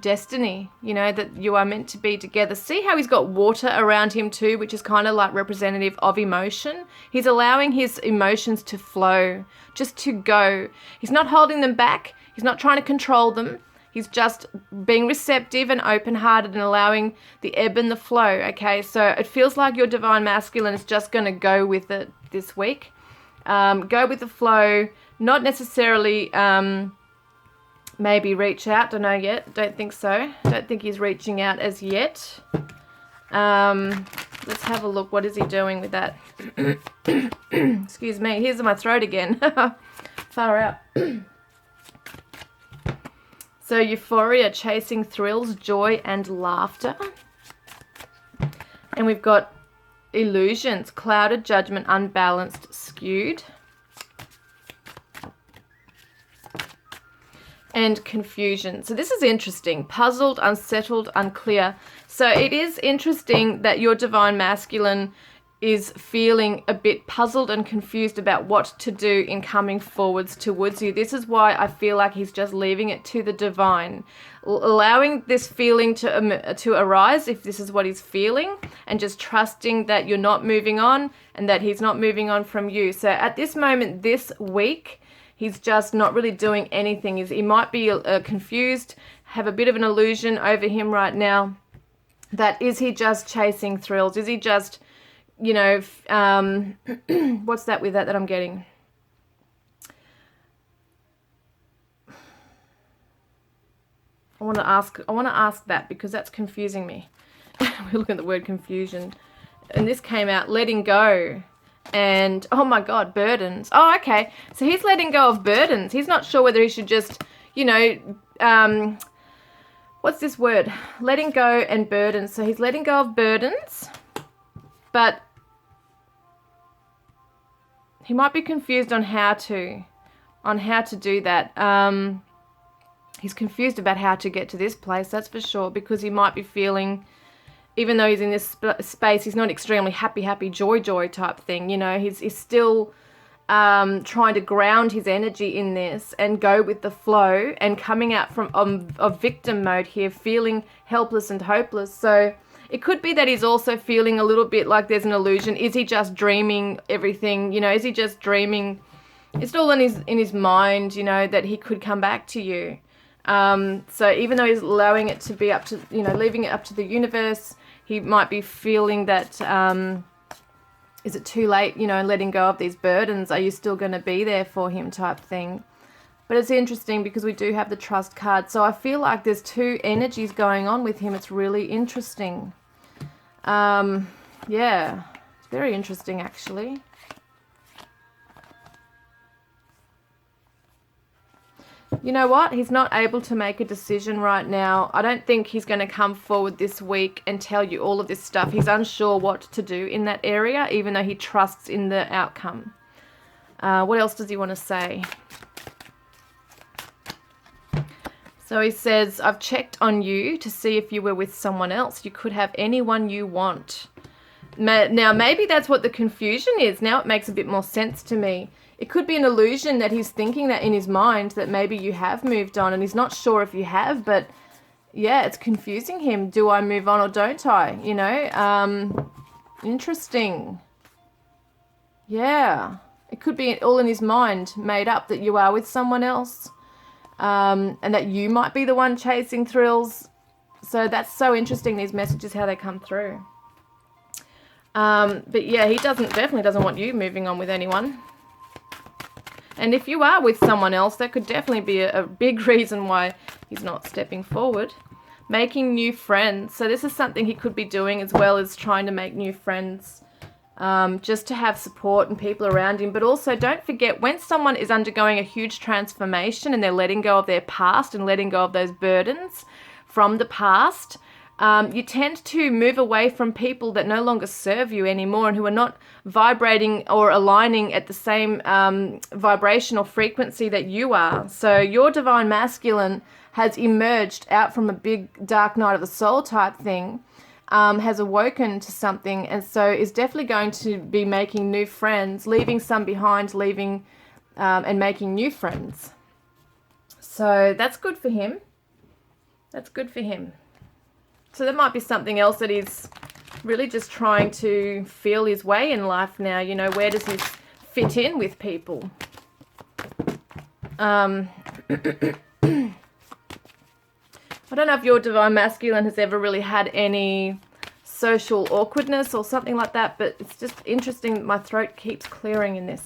destiny, you know, that you are meant to be together. See how he's got water around him too, which is kind of like representative of emotion. He's allowing his emotions to flow, just to go. He's not holding them back. He's not trying to control them. He's just being receptive and open-hearted and allowing the ebb and the flow, okay? So it feels like your divine masculine is just going to go with it this week. Go with the flow, not necessarily maybe reach out. Don't know yet. Don't think so. Don't think he's reaching out as yet. Let's have a look. What is he doing with that? Excuse me. Here's my throat again. Far out. So euphoria, chasing thrills, joy and laughter. And we've got illusions, clouded, judgment, unbalanced, skewed. And confusion. So this is interesting. Puzzled, unsettled, unclear. So it is interesting that your divine masculine is feeling a bit puzzled and confused about what to do in coming forwards towards you. This is why I feel like he's just leaving it to the divine, allowing this feeling to arise if this is what he's feeling, and just trusting that you're not moving on and that he's not moving on from you. So at this moment this week, he's just not really doing anything. He might be confused, have a bit of an illusion over him right now. That is he just chasing thrills? Is he just, you know, what's that with that I'm getting? I want to ask that because that's confusing me. We look at the word confusion. And this came out, letting go. And, oh my God, burdens. Oh, okay. So he's letting go of burdens. He's not sure whether he should just, you know, what's this word? Letting go and burdens. So he's letting go of burdens, but he might be confused on how to do that. He's confused about how to get to this place, that's for sure, because he might be feeling, even though he's in this space, he's not extremely happy, joy type thing. You know, he's still trying to ground his energy in this and go with the flow, and coming out from of victim mode here, feeling helpless and hopeless. So it could be that he's also feeling a little bit like there's an illusion. Is he just dreaming everything? You know, is he just dreaming? It's all in his mind, you know, that he could come back to you. So even though he's allowing it to be up to, you know, leaving it up to the universe, he might be feeling that, is it too late, you know, letting go of these burdens? Are you still going to be there for him type thing? But it's interesting because we do have the trust card. So I feel like there's two energies going on with him. It's really interesting. Yeah, it's very interesting actually. You know what? He's not able to make a decision right now. I don't think he's going to come forward this week and tell you all of this stuff. He's unsure what to do in that area, even though he trusts in the outcome. What else does he want to say? So he says, I've checked on you to see if you were with someone else. You could have anyone you want. Now, maybe that's what the confusion is. Now it makes a bit more sense to me. It could be an illusion that he's thinking that in his mind, that maybe you have moved on and he's not sure if you have, but yeah, it's confusing him. Do I move on or don't I? You know, interesting. Yeah, it could be all in his mind, made up that you are with someone else, and that you might be the one chasing thrills. So that's so interesting, these messages, how they come through. But yeah, he definitely doesn't want you moving on with anyone. And if you are with someone else, that could definitely be a big reason why he's not stepping forward. Making new friends. So this is something he could be doing as well as trying to make new friends. Just to have support and people around him. But also don't forget, when someone is undergoing a huge transformation and they're letting go of their past and letting go of those burdens from the past, you tend to move away from people that no longer serve you anymore and who are not vibrating or aligning at the same vibrational frequency that you are. So your divine masculine has emerged out from a big dark night of the soul type thing, has awoken to something, and so is definitely going to be making new friends, leaving some behind, and making new friends. So that's good for him. That's good for him. So that might be something else that he's really just trying to feel his way in life now. You know, where does he fit in with people? I don't know if your divine masculine has ever really had any social awkwardness or something like that, but it's just interesting. My throat keeps clearing in this.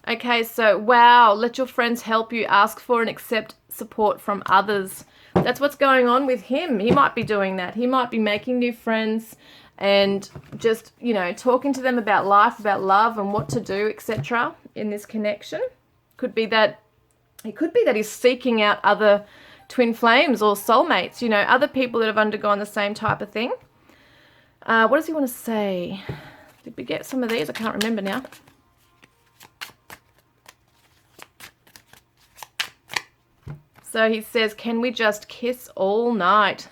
Okay, so wow, let your friends help you, ask for and accept support from others. That's what's going on with him. He might be doing that. He might be making new friends and just, you know, talking to them about life, about love and what to do, etc. in this connection. Could be that he's seeking out other twin flames or soulmates, you know, other people that have undergone the same type of thing. What does he want to say? Did we get some of these? I can't remember now. So he says, can we just kiss all night?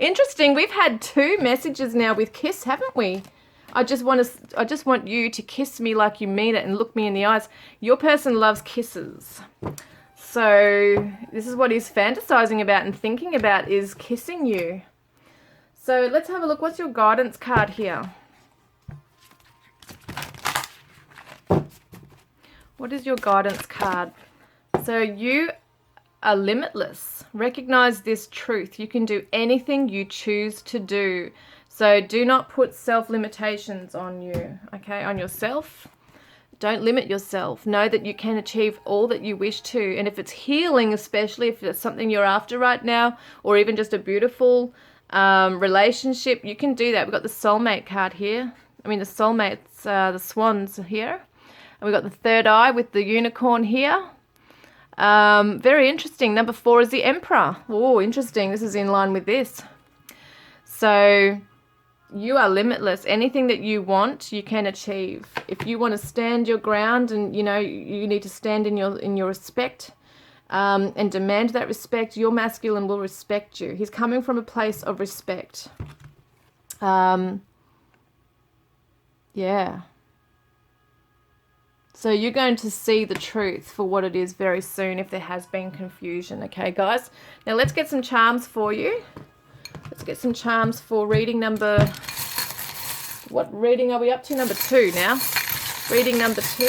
Interesting. We've had 2 messages now with kiss, haven't we? I just want you to kiss me like you mean it and look me in the eyes. Your person loves kisses. So this is what he's fantasizing about and thinking about, is kissing you. So let's have a look. What's your guidance card here? What is your guidance card? So you are limitless. Recognize this truth. You can do anything you choose to do. So do not put self-limitations on you, okay, on yourself. Don't limit yourself. Know that you can achieve all that you wish to. And if it's healing, especially if it's something you're after right now, or even just a beautiful relationship, you can do that. We've got the soulmate card here. I mean, the soulmates, the swans here. And we've got the third eye with the unicorn here. Very interesting. Number 4 is the Emperor. Oh, interesting. This is in line with this. So you are limitless. Anything that you want, you can achieve. If you want to stand your ground, and you know you need to stand in your respect, and demand that respect, your masculine will respect you. He's coming from a place of respect. Yeah. So you're going to see the truth for what it is very soon if there has been confusion. Okay, guys? Now let's get some charms for you. Let's get some charms for reading number... What reading are we up to? Number 2 now. Reading number 2.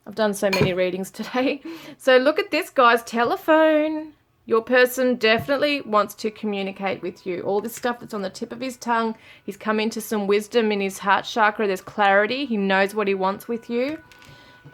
I've done so many readings today. So look at this, guys. Telephone. Your person definitely wants to communicate with you. All this stuff that's on the tip of his tongue, he's come into some wisdom in his heart chakra. There's clarity. He knows what he wants with you.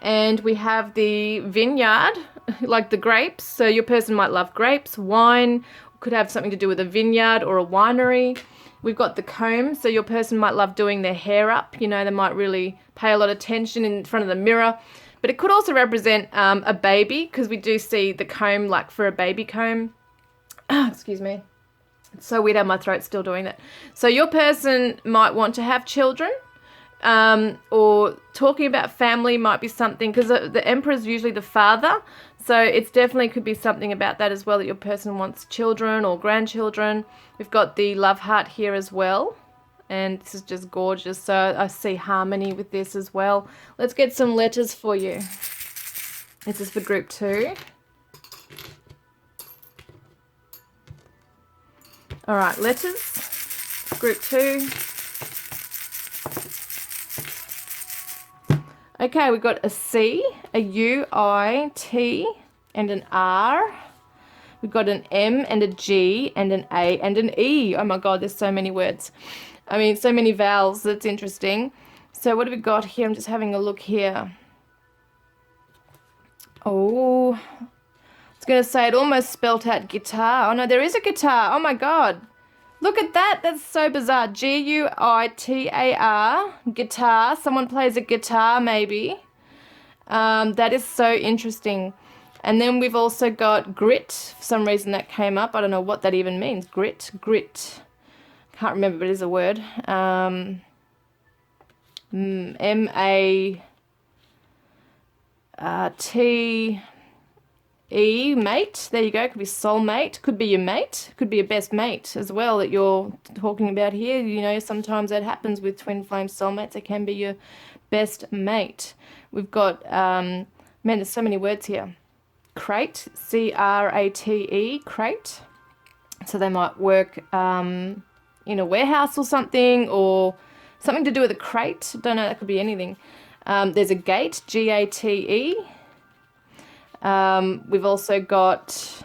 And we have the vineyard, like the grapes. So your person might love grapes, wine, could have something to do with a vineyard or a winery. We've got the comb. So your person might love doing their hair up. You know, they might really pay a lot of attention in front of the mirror. But it could also represent a baby, because we do see the comb like for a baby comb. Excuse me. It's so weird how my throat's still doing that. So your person might want to have children, or talking about family might be something, because the Emperor is usually the father. So it's definitely could be something about that as well, that your person wants children or grandchildren. We've got the love heart here as well. And this is just gorgeous. So I see harmony with this as well. Let's get some letters for you. This is for group 2. All right, letters. Group 2. Okay, we've got a C, a U, I, T, and an R. We've got an M and a G and an A and an E. Oh my God, there's so many words. I mean, so many vowels. That's interesting. So So what have we got here? I'm just having a look here. Oh, I was going to say it almost spelt out guitar. Oh no, there is a guitar. Oh my God. Look at that. That's so bizarre. Guitar, guitar. Someone plays a guitar maybe. That is so interesting. And then we've also got grit. For some reason that came up. I don't know what that even means. Grit. Can't remember, but it is a word. M-A-T-E, mate. There you go. Could be soulmate. Could be your mate. Could be your best mate as well that you're talking about here. You know, sometimes that happens with twin flame soulmates. It can be your best mate. We've got, man, there's so many words here. Crate, C-R-A-T-E, crate. So they might work in a warehouse or something to do with a crate. Don't know, that could be anything. There's a gate, G-A-T-E. We've also got,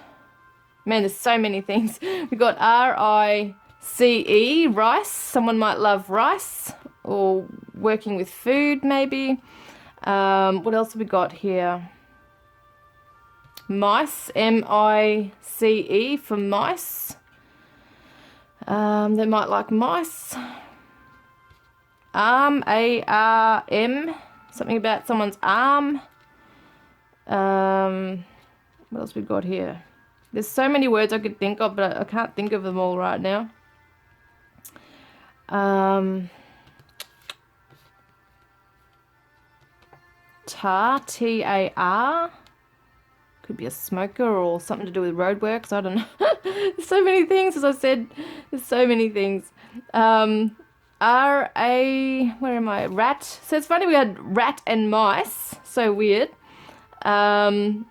man, there's so many things. We've got R-I-C-E, rice. Someone might love rice or working with food maybe. What else have we got here? Mice, M-I-C-E for mice. They might like mice. Arm, A-R-M, something about someone's arm. What else we got here? There's so many words I could think of, but I can't think of them all right now. Tar, T-A-R. Could be a smoker or something to do with roadworks. I don't know. There's so many things, as I said. There's so many things. R-A, where am I? Rat. So it's funny we had rat and mice. So weird. There's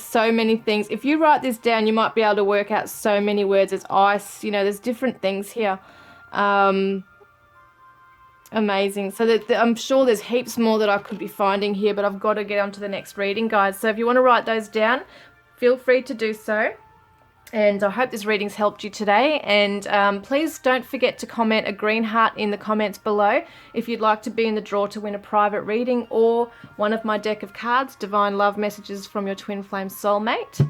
so many things. If you write this down, you might be able to work out so many words. There's ice, you know, there's different things here. Amazing. So I'm sure there's heaps more that I could be finding here, but I've got to get on to the next reading, guys. So if you want to write those down, feel free to do so. And I hope this reading's helped you today. And please don't forget to comment a green heart in the comments below if you'd like to be in the draw to win a private reading or one of my deck of cards, Divine Love Messages from Your Twin Flame Soulmate,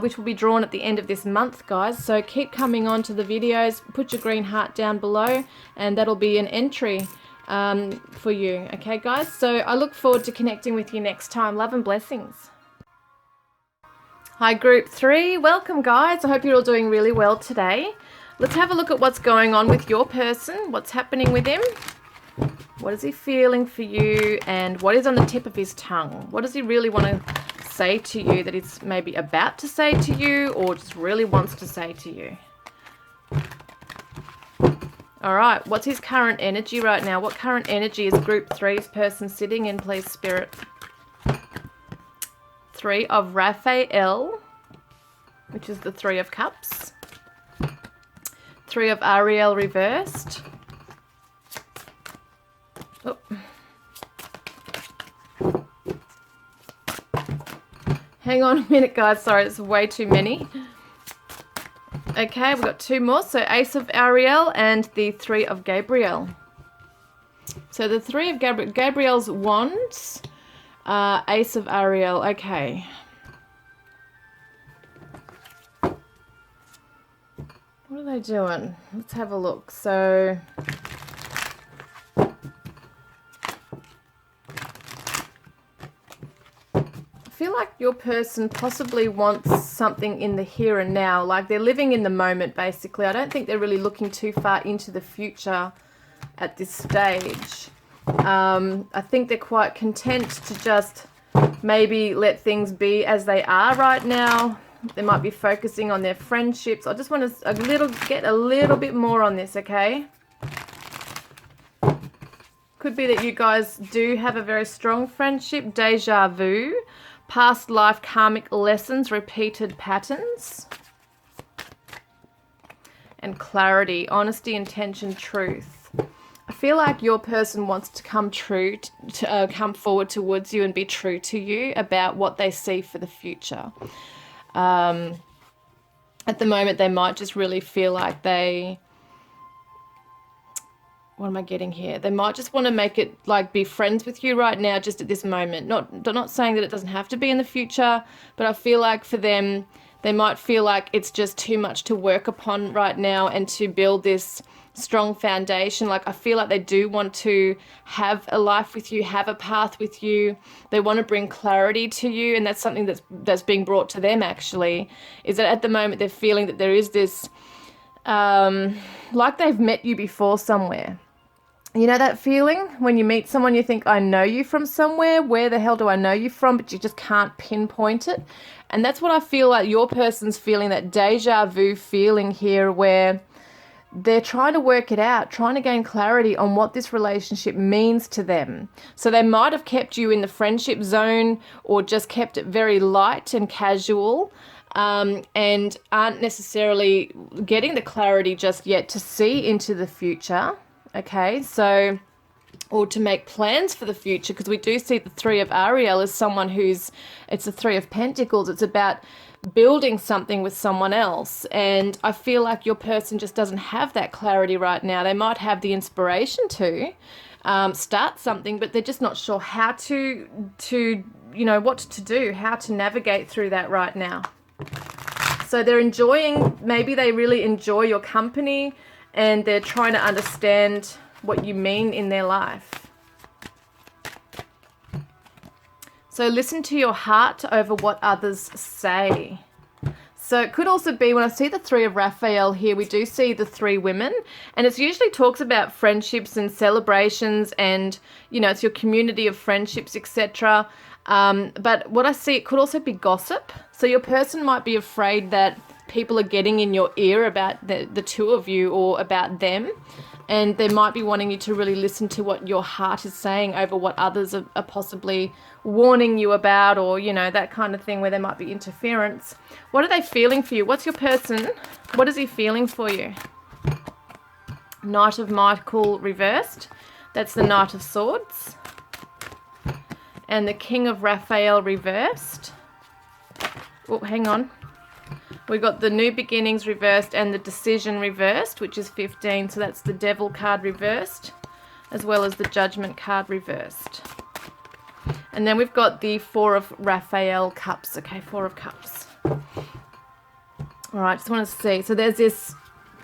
which will be drawn at the end of this month, guys. So keep coming on to the videos, put your green heart down below, and that'll be an entry for you. Okay, guys? So I look forward to connecting with you next time. Love and blessings. Hi group 3, welcome guys. I hope you're all doing really well today. Let's have a look at what's going on with your person, what's happening with him, what is he feeling for you, and what is on the tip of his tongue. What does he really want to say to you that he's maybe about to say to you or just really wants to say to you. All right, what's his current energy right now? What current energy is group 3's person sitting in, please, Spirit? 3 of Raphael, which is the 3 of Cups. 3 of Ariel reversed. Oh. Hang on a minute, guys. Sorry, it's way too many. Okay, we've got 2 more. So Ace of Ariel and the 3 of Gabriel. So the 3 of Gabriel's wands. Ace of Ariel, okay. What are they doing? Let's have a look. So, I feel like your person possibly wants something in the here and now. Like they're living in the moment, basically. I don't think they're really looking too far into the future at this stage. I think they're quite content to just maybe let things be as they are right now. They might be focusing on their friendships. I just want to get a little bit more on this, okay? Could be that you guys do have a very strong friendship. Deja vu. Past life karmic lessons, repeated patterns. And clarity, honesty, intention, truth. I feel like your person wants to come forward towards you and be true to you about what they see for the future. At the moment, they might just really feel like they what am I getting here? They might just want to make it like be friends with you right now, just at this moment. Not saying that it doesn't have to be in the future, but I feel like for them, they might feel like it's just too much to work upon right now and to build this strong foundation. Like I feel like they do want to have a life with you, have a path with you. They want to bring clarity to you, and that's something that's being brought to them actually, is that at the moment they're feeling that there is this like they've met you before somewhere. You know that feeling when you meet someone, you think, I know you from somewhere. Where the hell do I know you from? But you just can't pinpoint it. And that's what I feel like your person's feeling, that deja vu feeling here, where they're trying to work it out, trying to gain clarity on what this relationship means to them. So they might have kept you in the friendship zone or just kept it very light and casual, and aren't necessarily getting the clarity just yet to see into the future. Okay, so, or to make plans for the future, because we do see the Three of Ariel as someone it's the Three of Pentacles. It's about building something with someone else. And I feel like your person just doesn't have that clarity right now. They might have the inspiration to start something, but they're just not sure how to what to do, how to navigate through that right now. So they're enjoying, maybe they really enjoy your company, and they're trying to understand what you mean in their life. So listen to your heart over what others say. So it could also be, when I see the Three of Raphael here, we do see the three women, and it usually talks about friendships and celebrations, and it's your community of friendships, etc. But what I see, it could also be gossip. So your person might be afraid that people are getting in your ear about the two of you or about them, and they might be wanting you to really listen to what your heart is saying over what others are possibly warning you about, or that kind of thing, where there might be interference. What are they feeling for you? What's your person, what is he feeling for you? Knight of Michael reversed, that's the Knight of Swords, and the King of Raphael reversed. Oh, hang on. We got the New Beginnings reversed and the Decision reversed, which is 15. So that's the Devil card reversed, as well as the Judgment card reversed. And then we've got the Four of Raphael Cups. Okay, Four of Cups. All right, just want to see. So there's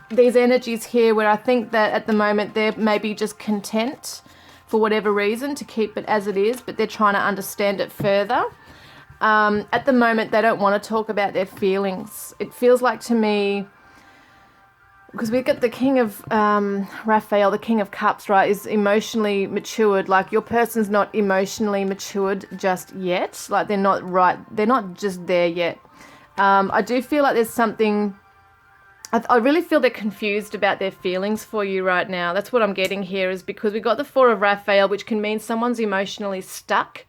these energies here where I think that at the moment they're maybe just content for whatever reason to keep it as it is, but they're trying to understand it further. At the moment, they don't want to talk about their feelings. It feels like to me, because we've got the King of Raphael, the King of Cups, right, is emotionally matured. Like your person's not emotionally matured just yet. Like they're not just there yet. I do feel like there's something, I really feel they're confused about their feelings for you right now. That's what I'm getting here, is because we got the Four of Raphael, which can mean someone's emotionally stuck.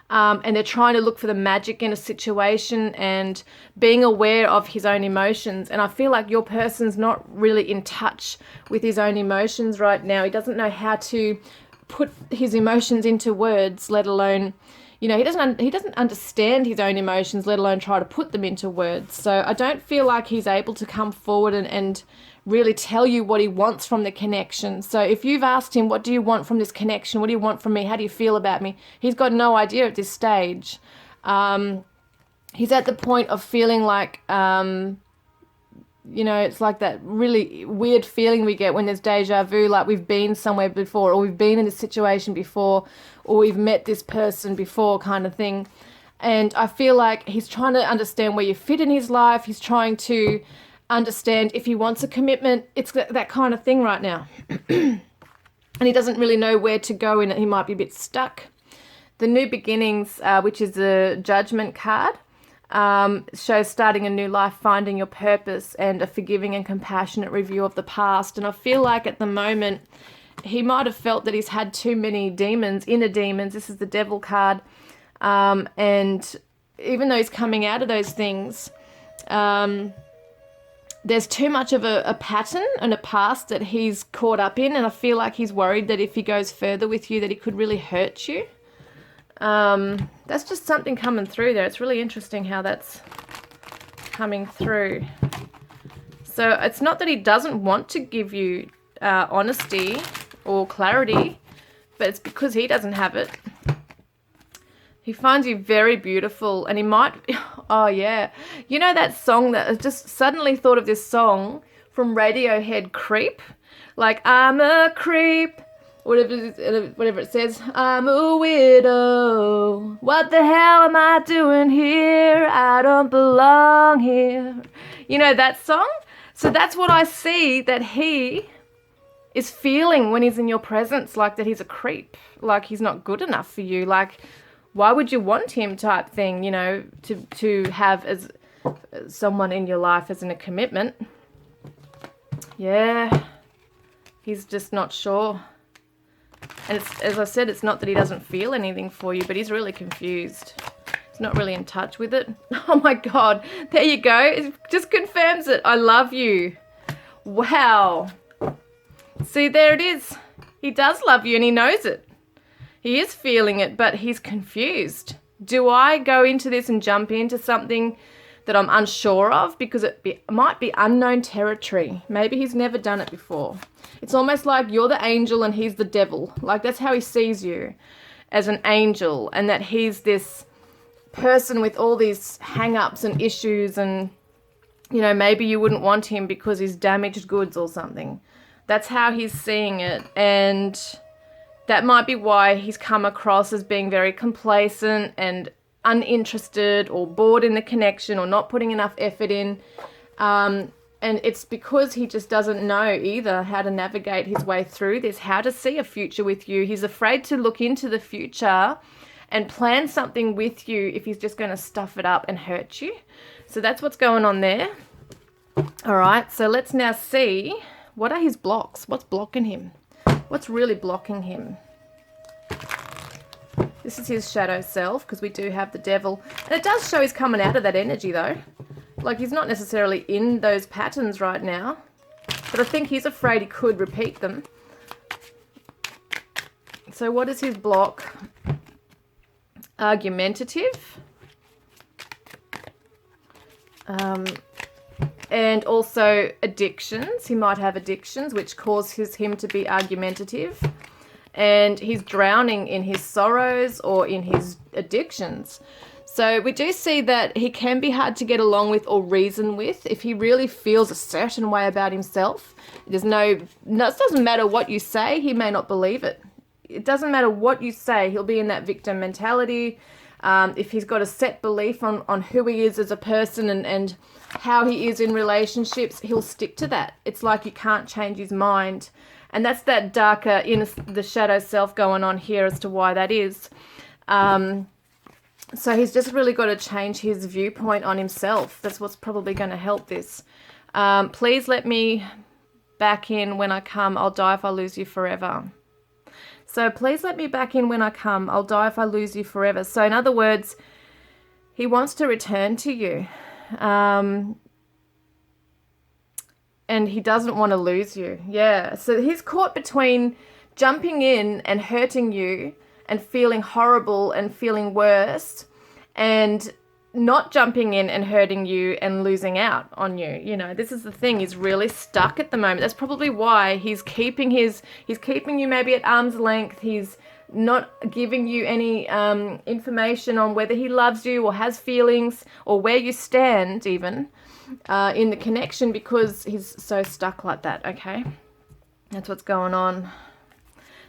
And they're trying to look for the magic in a situation and being aware of his own emotions. And I feel like your person's not really in touch with his own emotions right now. He doesn't know how to put his emotions into words, let alone, he doesn't understand his own emotions, let alone try to put them into words. So I don't feel like he's able to come forward and really tell you what he wants from the connection. So if you've asked him, what do you want from this connection? What do you want from me? How do you feel about me? He's got no idea at this stage. He's at the point of feeling like, it's like that really weird feeling we get when there's deja vu, like we've been somewhere before, or we've been in this situation before, or we've met this person before, kind of thing. And I feel like he's trying to understand where you fit in his life. He's trying to understand if he wants a commitment. It's that kind of thing right now. And he doesn't really know where to go in it. He might be a bit stuck. The New Beginnings, which is the Judgment card, shows starting a new life, finding your purpose, and a forgiving and compassionate review of the past. And I feel like at the moment he might have felt that he's had too many demons, inner demons. This is the Devil card. And even though he's coming out of those things, there's too much of a pattern and a past that he's caught up in, and I feel like he's worried that if he goes further with you that he could really hurt you. That's just something coming through there. It's really interesting how that's coming through. So it's not that he doesn't want to give you honesty or clarity, but it's because he doesn't have it. He finds you very beautiful, and he might, oh yeah. You know that song that I just suddenly thought of, this song from Radiohead, Creep? Like, I'm a creep, whatever it says. I'm a widow. What the hell am I doing here? I don't belong here. You know that song? So that's what I see that he is feeling when he's in your presence, like that he's a creep, like he's not good enough for you, like why would you want him type thing, you know, to have as someone in your life as in a commitment. Yeah, he's just not sure. And it's, as I said, it's not that he doesn't feel anything for you, but he's really confused. He's not really in touch with it. Oh my God, there you go. It just confirms it. I love you. Wow. See, there it is. He does love you and he knows it. He is feeling it, but he's confused. Do I go into this and jump into something that I'm unsure of? Because it might be unknown territory. Maybe he's never done it before. It's almost like you're the angel and he's the devil. Like that's how he sees you, as an angel, and that he's this person with all these hang-ups and issues, and, you know, maybe you wouldn't want him because he's damaged goods or something. That's how he's seeing it, and that might be why he's come across as being very complacent and uninterested or bored in the connection or not putting enough effort in. And it's because he just doesn't know either how to navigate his way through this, how to see a future with you. He's afraid to look into the future and plan something with you if he's just going to stuff it up and hurt you. So that's what's going on there. All right, so let's now see, what are his blocks? What's blocking him? What's really blocking him? This is his shadow self, because we do have the devil. And it does show he's coming out of that energy, though. Like, he's not necessarily in those patterns right now. But I think he's afraid he could repeat them. So what is his block? Argumentative. And also addictions. He might have addictions, which causes him to be argumentative. And he's drowning in his sorrows or in his addictions. So we do see that he can be hard to get along with or reason with if he really feels a certain way about himself. It doesn't matter what you say, he may not believe it. It doesn't matter what you say, he'll be in that victim mentality. If he's got a set belief on who he is as a person and how he is in relationships, he'll stick to that. It's like you can't change his mind. And that's that darker inner, the shadow self going on here as to why that is. So he's just really got to change his viewpoint on himself. That's what's probably going to help this. Please let me back in when I come. I'll die if I lose you forever. So please let me back in when I come. I'll die if I lose you forever. So in other words, he wants to return to you. And he doesn't want to lose you. Yeah. So he's caught between jumping in and hurting you and feeling horrible and feeling worse, and not jumping in and hurting you and losing out on you. You know, this is the thing. He's really stuck at the moment. That's probably why he's keeping you maybe at arm's length. He's not giving you any information on whether he loves you or has feelings or where you stand even in the connection, because he's so stuck like that. Okay, that's what's going on.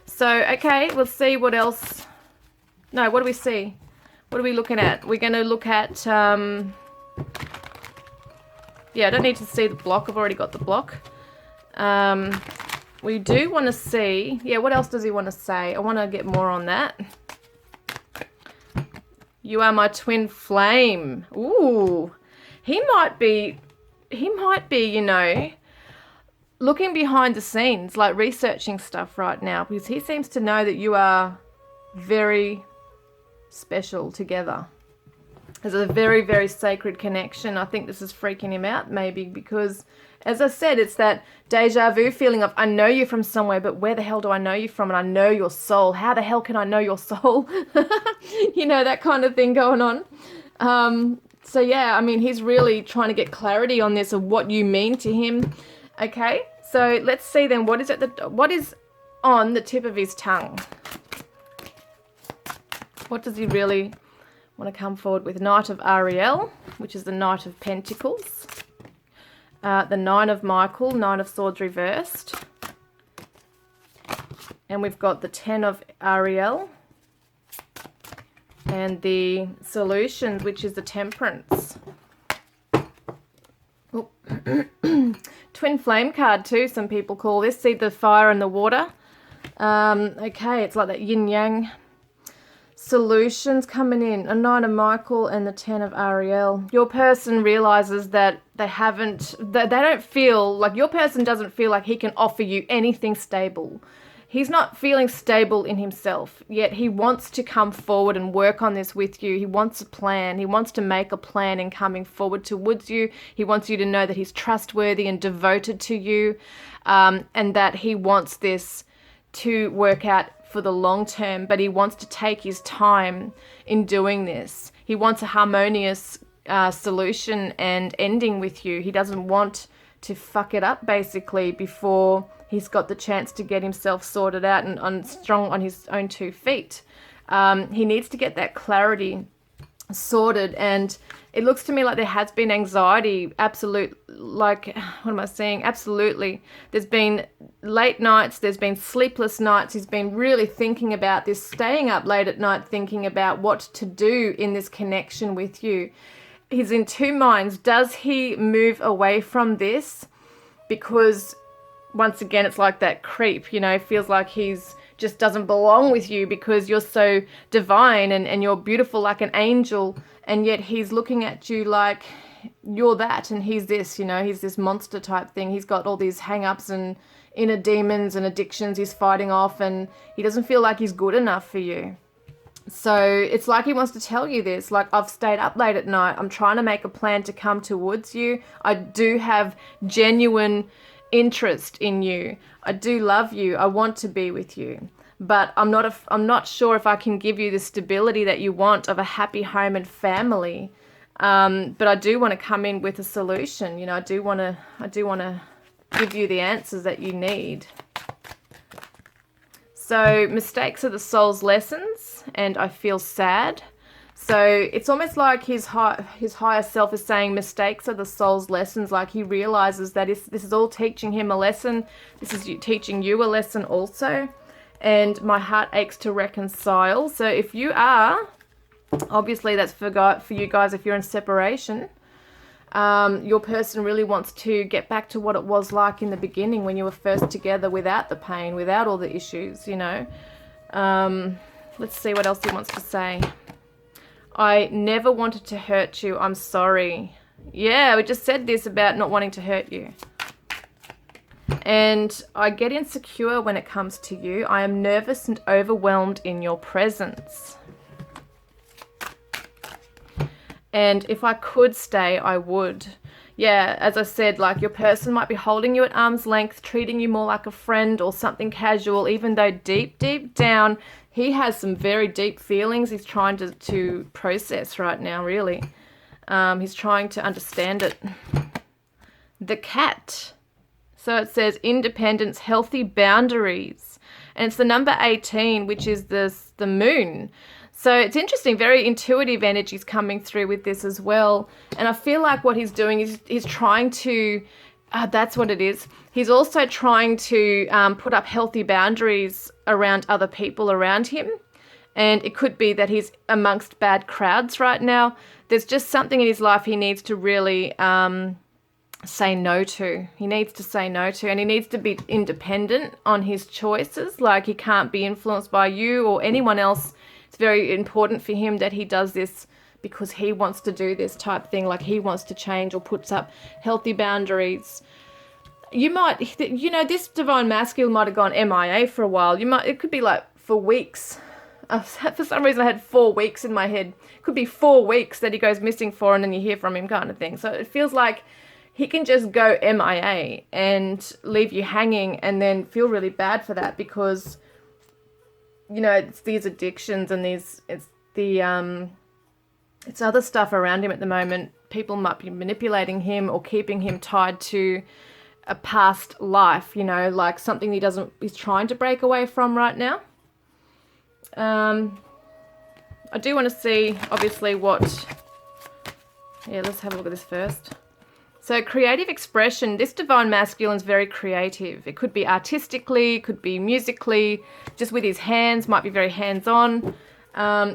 So, okay, we'll see what else. No, what do we see? What are we looking at? We're going to look at, yeah, I don't need to see the block. I've already got the block. We do want to see, yeah, what else does he want to say? I want to get more on that. You are my twin flame. Ooh, he might be, you know, looking behind the scenes, like researching stuff right now, because he seems to know that you are very special together. There's a very, very sacred connection. I think this is freaking him out, maybe, because, as I said, it's that deja vu feeling of, I know you from somewhere, but where the hell do I know you from? And I know your soul. How the hell can I know your soul? You know, that kind of thing going on. So, yeah, I mean, he's really trying to get clarity on this, of what you mean to him. Okay, so let's see then, what is on the tip of his tongue? What does he really want to come forward with? Knight of Ariel, which is the Knight of Pentacles. The Nine of Michael, Nine of Swords reversed. And we've got the 10 of Ariel. And the Solutions, which is the Temperance. Oh. Twin Flame card too, some people call this. See the fire and the water. Okay, it's like that yin-yang. Solutions coming in, a 9 of Michael and the 10 of Ariel. Your person realizes that they don't feel like, your person doesn't feel like he can offer you anything stable. He's not feeling stable in himself, yet he wants to come forward and work on this with you. He wants a plan. He wants to make a plan in coming forward towards you. He wants you to know that he's trustworthy and devoted to you, and that he wants this to work out for the long term, but he wants to take his time in doing this. He wants a harmonious solution and ending with you. He doesn't want to fuck it up basically before he's got the chance to get himself sorted out and strong on his own 2 feet. He needs to get that clarity sorted, and it looks to me like there has been anxiety. Absolutely. There's been late nights, there's been sleepless nights. He's been really thinking about this, staying up late at night thinking about what to do in this connection with you. He's in 2 minds. Does he move away from this? Because once again, it's like that creep, feels like he's just doesn't belong with you because you're so divine and you're beautiful like an angel, and yet he's looking at you like you're that and he's this, he's this monster type thing. He's got all these hang-ups and inner demons and addictions he's fighting off, and he doesn't feel like he's good enough for you. So it's like he wants to tell you this, like, I've stayed up late at night. I'm trying to make a plan to come towards you. I do have genuine interest in you. I do love you. I want to be with you. But I'm not sure if I can give you the stability that you want of a happy home and family. But I do want to come in with a solution. I do want to give you the answers that you need. So mistakes are the soul's lessons, and I feel sad. So it's almost like his higher self is saying mistakes are the soul's lessons. Like he realizes that this is all teaching him a lesson. This is teaching you a lesson also. And my heart aches to reconcile. So if you are, obviously that's for you guys if you're in separation. Your person really wants to get back to what it was like in the beginning when you were first together, without the pain, without all the issues, Let's see what else he wants to say. I never wanted to hurt you. I'm sorry. Yeah, we just said this about not wanting to hurt you. And I get insecure when it comes to you. I am nervous and overwhelmed in your presence. And if I could stay, I would. Yeah, as I said, like your person might be holding you at arm's length, treating you more like a friend or something casual, even though deep, deep down, he has some very deep feelings he's trying to process right now, really. He's trying to understand it. The cat. So it says independence, healthy boundaries. And it's the number 18, which is the moon. So it's interesting, very intuitive energies coming through with this as well. And I feel like what he's doing is he's trying to, that's what it is. He's also trying to put up healthy boundaries around other people around him. And it could be that he's amongst bad crowds right now. There's just something in his life he needs to really say no to. He needs to say no to, and he needs to be independent on his choices. Like he can't be influenced by you or anyone else. It's very important for him that he does this because he wants to do this type thing, like he wants to change or puts up healthy boundaries. You might, this divine masculine might have gone MIA for a while. It could be like for weeks. For some reason I had 4 weeks in my head. It could be 4 weeks that he goes missing for and then you hear from him kind of thing. So it feels like he can just go MIA and leave you hanging and then feel really bad for that because it's these addictions and it's other stuff around him at the moment. People might be manipulating him or keeping him tied to a past life, you know, like something he's trying to break away from right now. I do want to see, obviously, let's have a look at this first. So creative expression, this divine masculine is very creative. It could be artistically, could be musically, just with his hands, might be very hands-on.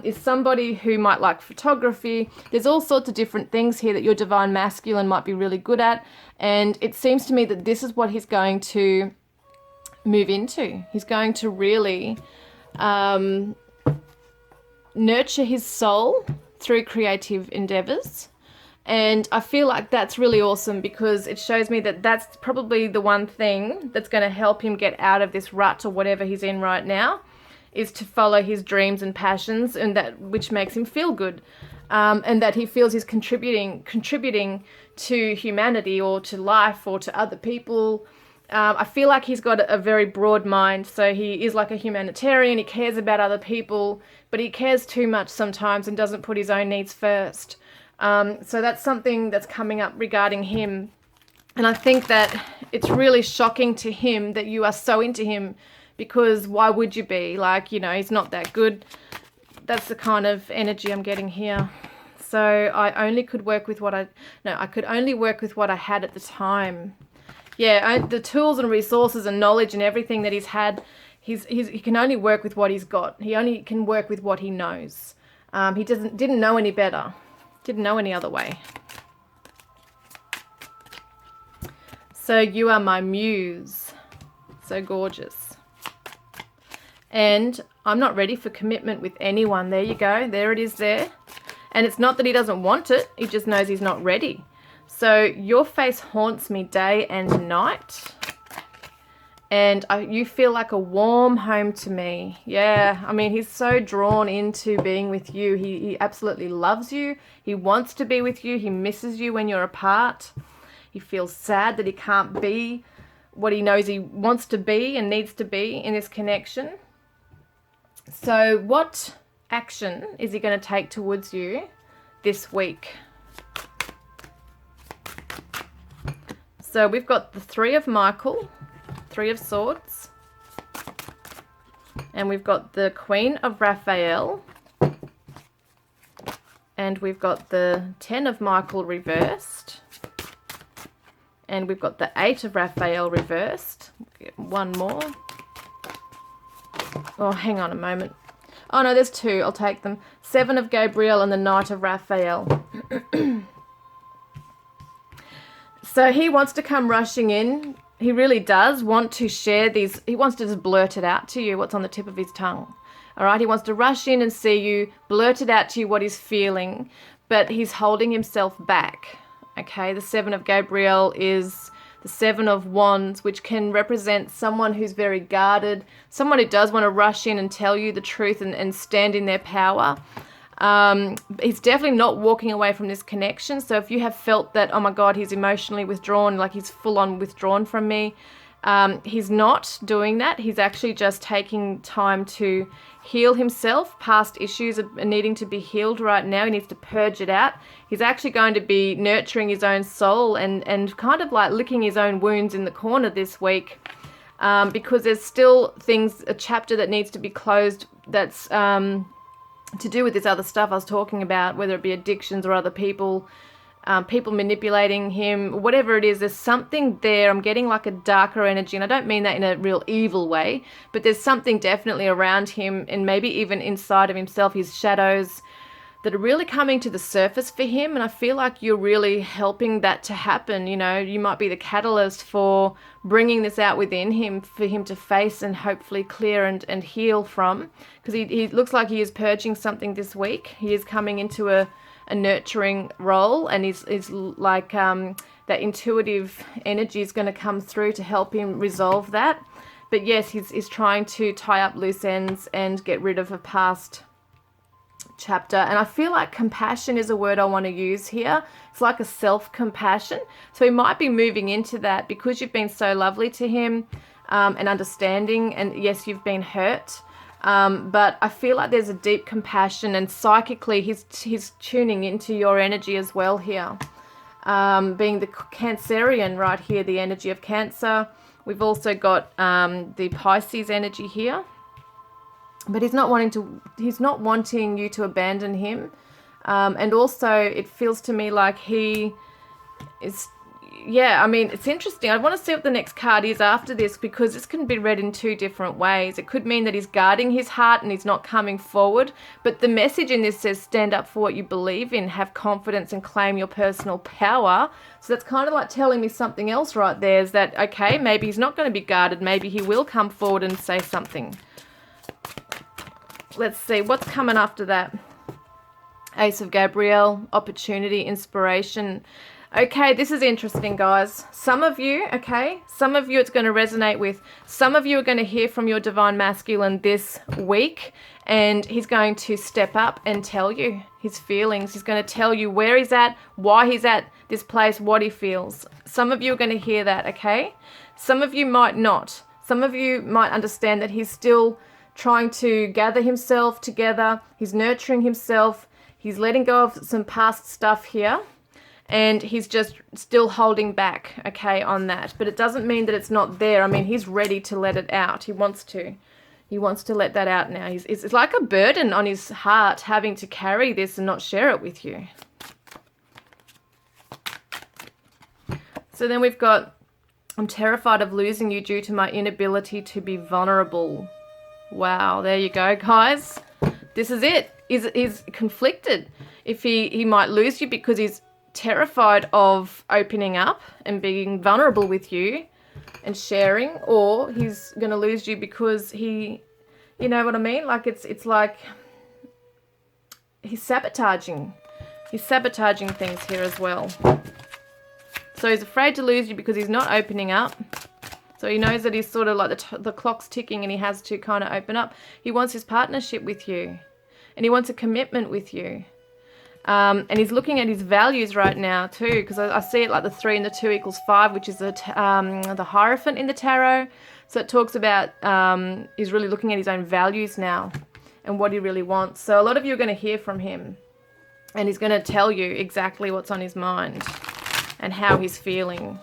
Is somebody who might like photography. There's all sorts of different things here that your divine masculine might be really good at. And it seems to me that this is what he's going to move into. He's going to really nurture his soul through creative endeavors. And I feel like that's really awesome because it shows me that that's probably the one thing that's going to help him get out of this rut or whatever he's in right now, is to follow his dreams and passions, and that which makes him feel good, and that he feels he's contributing to humanity or to life or to other people. I feel like he's got a very broad mind, so he is like a humanitarian. He cares about other people, but he cares too much sometimes and doesn't put his own needs first. So that's something that's coming up regarding him. And I think that it's really shocking to him that you are so into him, because why would you be? Like, you know, he's not that good. That's the kind of energy I'm getting here. So I could only work with what I had at the time. Yeah, the tools and resources and knowledge and everything that he's had, he can only work with what he's got. He only can work with what he knows. He didn't know any better. Didn't know any other way. So you are my muse. So gorgeous. And I'm not ready for commitment with anyone. There you go. There it is there. And it's not that he doesn't want it. He just knows he's not ready. So your face haunts me day and night. And you feel like a warm home to me. Yeah, I mean, he's so drawn into being with you. He absolutely loves you. He wants to be with you. He misses you when you're apart. He feels sad that he can't be what he knows he wants to be and needs to be in this connection. So what action is he going to take towards you this week? So we've got the Three of Swords, and we've got the Queen of Raphael, and we've got the Ten of Michael reversed, and we've got the Eight of Raphael reversed. Get one more. Oh, hang on a moment. Oh no, there's two. I'll take them. Seven of Gabriel and the Knight of Raphael. So he wants to come rushing in. He really does want to share these. He wants to just blurt it out to you, what's on the tip of his tongue. All right, he wants to rush in and see you, blurt it out to you what he's feeling, but he's holding himself back. Okay, the Seven of Gabriel is the Seven of Wands, which can represent someone who's very guarded, someone who does want to rush in and tell you the truth and stand in their power. He's definitely not walking away from this connection. So if you have felt that, oh my God, he's emotionally withdrawn, like he's full on withdrawn from me, he's not doing that. He's actually just taking time to heal himself. Past issues are needing to be healed right now. He needs to purge it out. He's actually going to be nurturing his own soul and kind of like licking his own wounds in the corner this week, because there's still a chapter that needs to be closed that's to do with this other stuff I was talking about, whether it be addictions or other people, people manipulating him, whatever it is. There's something there. I'm getting like a darker energy, and I don't mean that in a real evil way, but there's something definitely around him, and maybe even inside of himself, his shadows that are really coming to the surface for him. And I feel like you're really helping that to happen. You know, you might be the catalyst for bringing this out within him, for him to face and hopefully clear and heal from, because he looks like he is purging something this week. He is coming into a nurturing role, and he's like that intuitive energy is going to come through to help him resolve that. But yes, he's trying to tie up loose ends and get rid of a past chapter. And I feel like compassion is a word I want to use here. It's like a self-compassion. So he might be moving into that because you've been so lovely to him, and understanding, and yes, you've been hurt, but I feel like there's a deep compassion, and psychically he's tuning into your energy as well here. being the Cancerian right here, the energy of Cancer. We've also got the Pisces energy here. But he's not wanting you to abandon him. And also it feels to me like he is, yeah, I mean, it's interesting. I want to see what the next card is after this, because this can be read in two different ways. It could mean that he's guarding his heart and he's not coming forward. But the message in this says stand up for what you believe in, have confidence and claim your personal power. So that's kind of like telling me something else right there, is that, okay, maybe he's not going to be guarded. Maybe he will come forward and say something. Let's see what's coming after that. Ace of Gabriel, opportunity, inspiration. Okay, this is interesting, guys. Some of you it's going to resonate with. Some of you are going to hear from your divine masculine this week, and he's going to step up and tell you his feelings. He's going to tell you where he's at, why he's at this place, what he feels. Some of you are going to hear that, okay? Some of you might not. Some of you might understand that he's still trying to gather himself together. He's nurturing himself. He's letting go of some past stuff here. And he's just still holding back, okay, on that. But it doesn't mean that it's not there. I mean, he's ready to let it out. He wants to. He wants to let that out now. It's like a burden on his heart having to carry this and not share it with you. So then we've got, I'm terrified of losing you due to my inability to be vulnerable. Wow, there you go, guys. This is it. He's conflicted. If he might lose you because he's terrified of opening up and being vulnerable with you and sharing, or he's going to lose you because he, you know what I mean? Like it's like he's sabotaging. He's sabotaging things here as well. So he's afraid to lose you because he's not opening up. So he knows that he's sort of like the clock's ticking and he has to kind of open up. He wants his partnership with you, and he wants a commitment with you. And he's looking at his values right now too, because I see it like the 3 and the 2 equals 5, which is the Hierophant in the tarot. So it talks about he's really looking at his own values now and what he really wants. So a lot of you are going to hear from him, and he's going to tell you exactly what's on his mind and how he's feeling.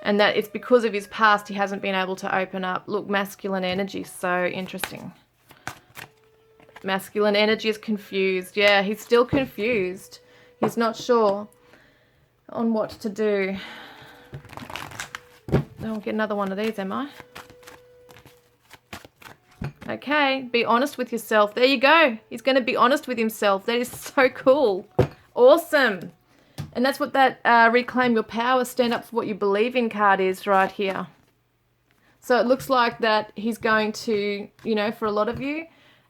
And that it's because of his past he hasn't been able to open up. Look, masculine energy, so interesting. Masculine energy is confused. Yeah, he's still confused. He's not sure on what to do. I'll get another one of these, am I? Okay, be honest with yourself. There you go. He's going to be honest with himself. That is so cool. Awesome. And that's what that reclaim your power, stand up for what you believe in card is right here. So it looks like that he's going to, you know, for a lot of you,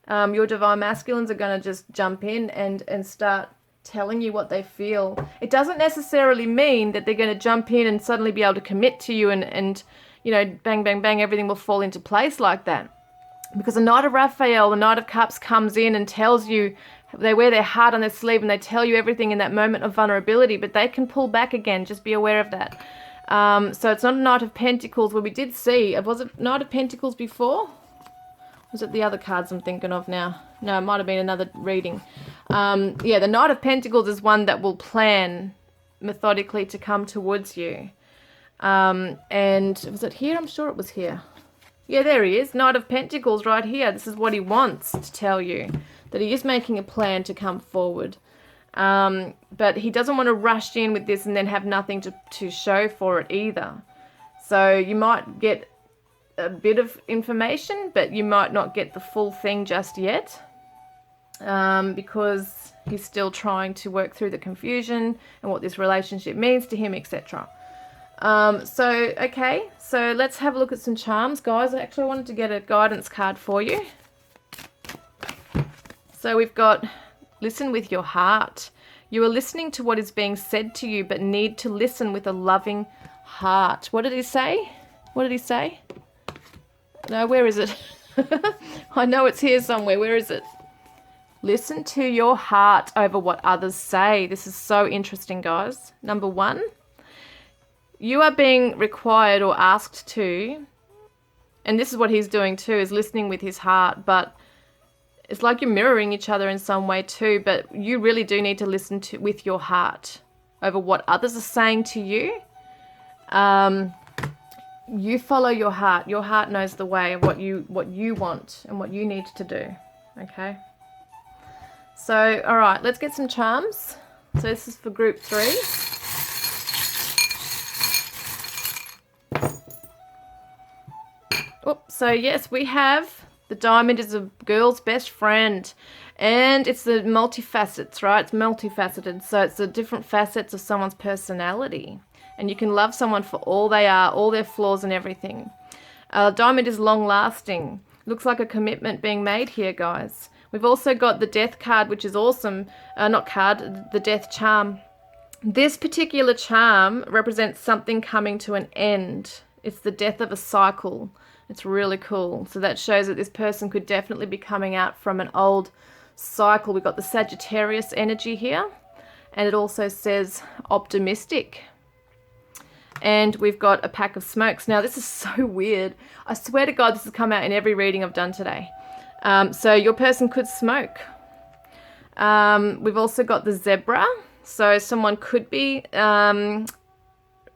your divine masculines are going to just jump in and start telling you what they feel. It doesn't necessarily mean that they're going to jump in and suddenly be able to commit to you and you know, bang, bang, bang, everything will fall into place like that. Because the Knight of Raphael, the Knight of Cups comes in and tells you, they wear their heart on their sleeve and they tell you everything in that moment of vulnerability, but they can pull back again. Just be aware of that. So it's not a Knight of Pentacles, where we did see, was it Knight of Pentacles before? Was it the other cards I'm thinking of now? No, it might have been another reading. Yeah, the Knight of Pentacles is one that will plan methodically to come towards you. And was it here? I'm sure it was here. Yeah, there he is. Knight of Pentacles right here. This is what he wants to tell you, that he is making a plan to come forward. But he doesn't want to rush in with this and then have nothing to show for it either. So you might get a bit of information, but you might not get the full thing just yet, because he's still trying to work through the confusion and what this relationship means to him, etc. Okay, so let's have a look at some charms, guys. I wanted to get a guidance card for you. So we've got, listen with your heart. You are listening to what is being said to you, but need to listen with a loving heart. What did he say? What did he say? No, where is it? I know it's here somewhere. Where is it? Listen to your heart over what others say. This is so interesting, guys. Number 1, you are being required or asked to, and this is what he's doing too, is listening with his heart, but it's like you're mirroring each other in some way too, but you really do need to listen with your heart. over what others are saying to you. You follow your heart. Your heart knows the way of what you want and what you need to do. Okay. So, all right, let's get some charms. So this is for group 3. So yes, we have the diamond is a girl's best friend, and it's the multifacets, right? It's multifaceted, so it's the different facets of someone's personality, and you can love someone for all they are, all their flaws and everything. Diamond is long-lasting. Looks like a commitment being made here, guys. We've also got the death card, which is awesome. Not card, the death charm. This particular charm represents something coming to an end. It's the death of a cycle. It's really cool. So that shows that this person could definitely be coming out from an old cycle. We've got the Sagittarius energy here, and it also says optimistic. And we've got a pack of smokes. Now, this is so weird. I swear to God, this has come out in every reading I've done today. So your person could smoke. We've also got the zebra. So someone could be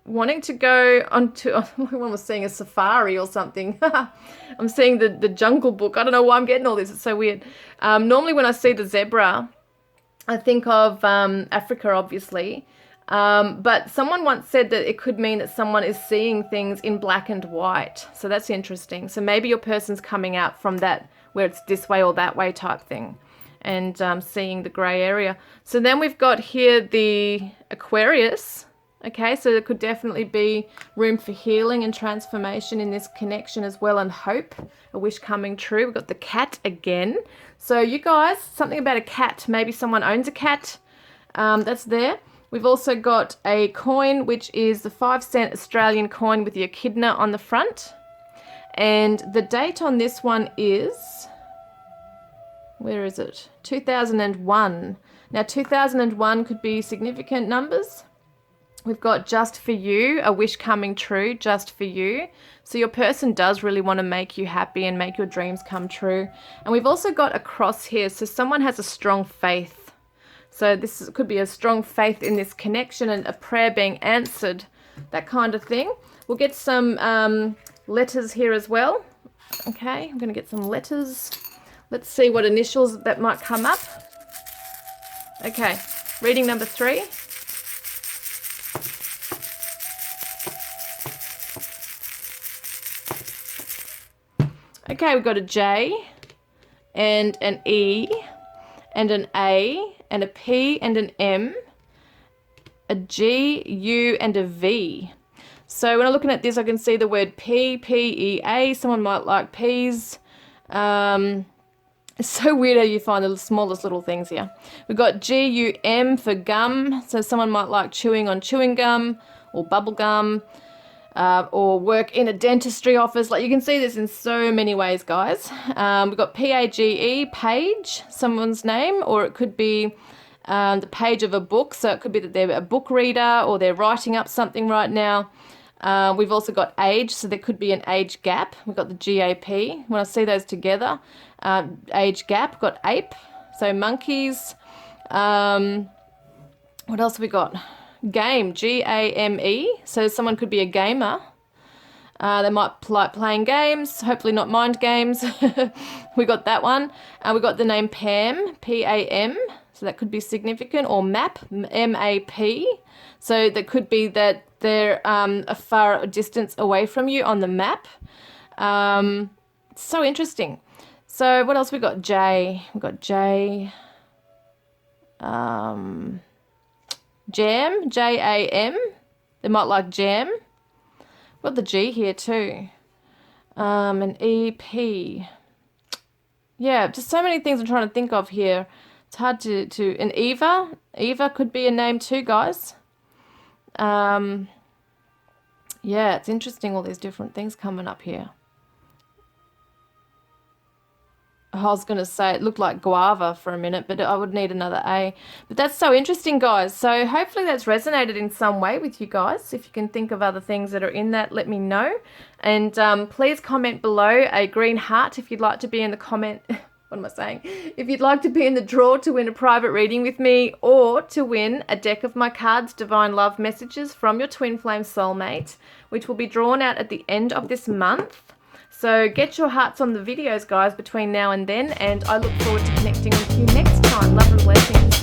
wanting to go onto, one was seeing a safari or something. I'm seeing the Jungle Book. I don't know why I'm getting all this. It's so weird. Normally when I see the zebra, I think of Africa, obviously. But someone once said that it could mean that someone is seeing things in black and white. So that's interesting. So maybe your person's coming out from that, where it's this way or that way type thing, and seeing the grey area. So then we've got here the Aquarius. Okay, so there could definitely be room for healing and transformation in this connection as well, and hope, a wish coming true. We've got the cat again. So you guys, something about a cat. Maybe someone owns a cat. That's there. We've also got a coin, which is the 5-cent Australian coin with the echidna on the front. And the date on this one is, where is it? 2001. Now, 2001 could be significant numbers. We've got just for you, a wish coming true, just for you. So your person does really want to make you happy and make your dreams come true. And we've also got a cross here. So someone has a strong faith. So this could be a strong faith in this connection and a prayer being answered, that kind of thing. We'll get some letters here as well. Okay, I'm going to get some letters. Let's see what initials that might come up. Okay, reading number 3. Okay, we've got a J and an E and an A and a P and an M, a G, U and a V. So when I'm looking at this, I can see the word P, P-E-A. Someone might like peas. It's so weird how you find the smallest little things here. We've got G-U-M for gum. So someone might like chewing on chewing gum or bubble gum. Or work in a dentistry office. Like, you can see this in so many ways, guys. We've got P-A-G-E, page, someone's name, or it could be the page of a book. So it could be that they're a book reader or they're writing up something right now. We've also got age, so there could be an age gap. We've got the G-A-P. When I see those together, age gap, we've got ape, so monkeys. What else have we got? Game, G-A-M-E, so someone could be a gamer. They might like playing games, hopefully not mind games. We got that one. We got the name Pam, P-A-M, so that could be significant, or map, M-A-P, so that could be that they're a far distance away from you on the map. So interesting. So what else we got? J, we got J, jam, J-A-M. They might like jam. Got the G here too. An E-P. Yeah, just so many things I'm trying to think of here. It's hard to an Eva. Eva could be a name too, guys. Yeah, it's interesting, all these different things coming up here. I was going to say it looked like guava for a minute, but I would need another A. But that's so interesting, guys. So hopefully that's resonated in some way with you guys. If you can think of other things that are in that, let me know. And please comment below a green heart if you'd like to be in the comment what am I saying? If you'd like to be in the draw to win a private reading with me, or to win a deck of my cards, Divine Love Messages from your Twin Flame Soulmate, which will be drawn out at the end of this month. So get your hearts on the videos, guys, between now and then, and I look forward to connecting with you next time. Love and blessings.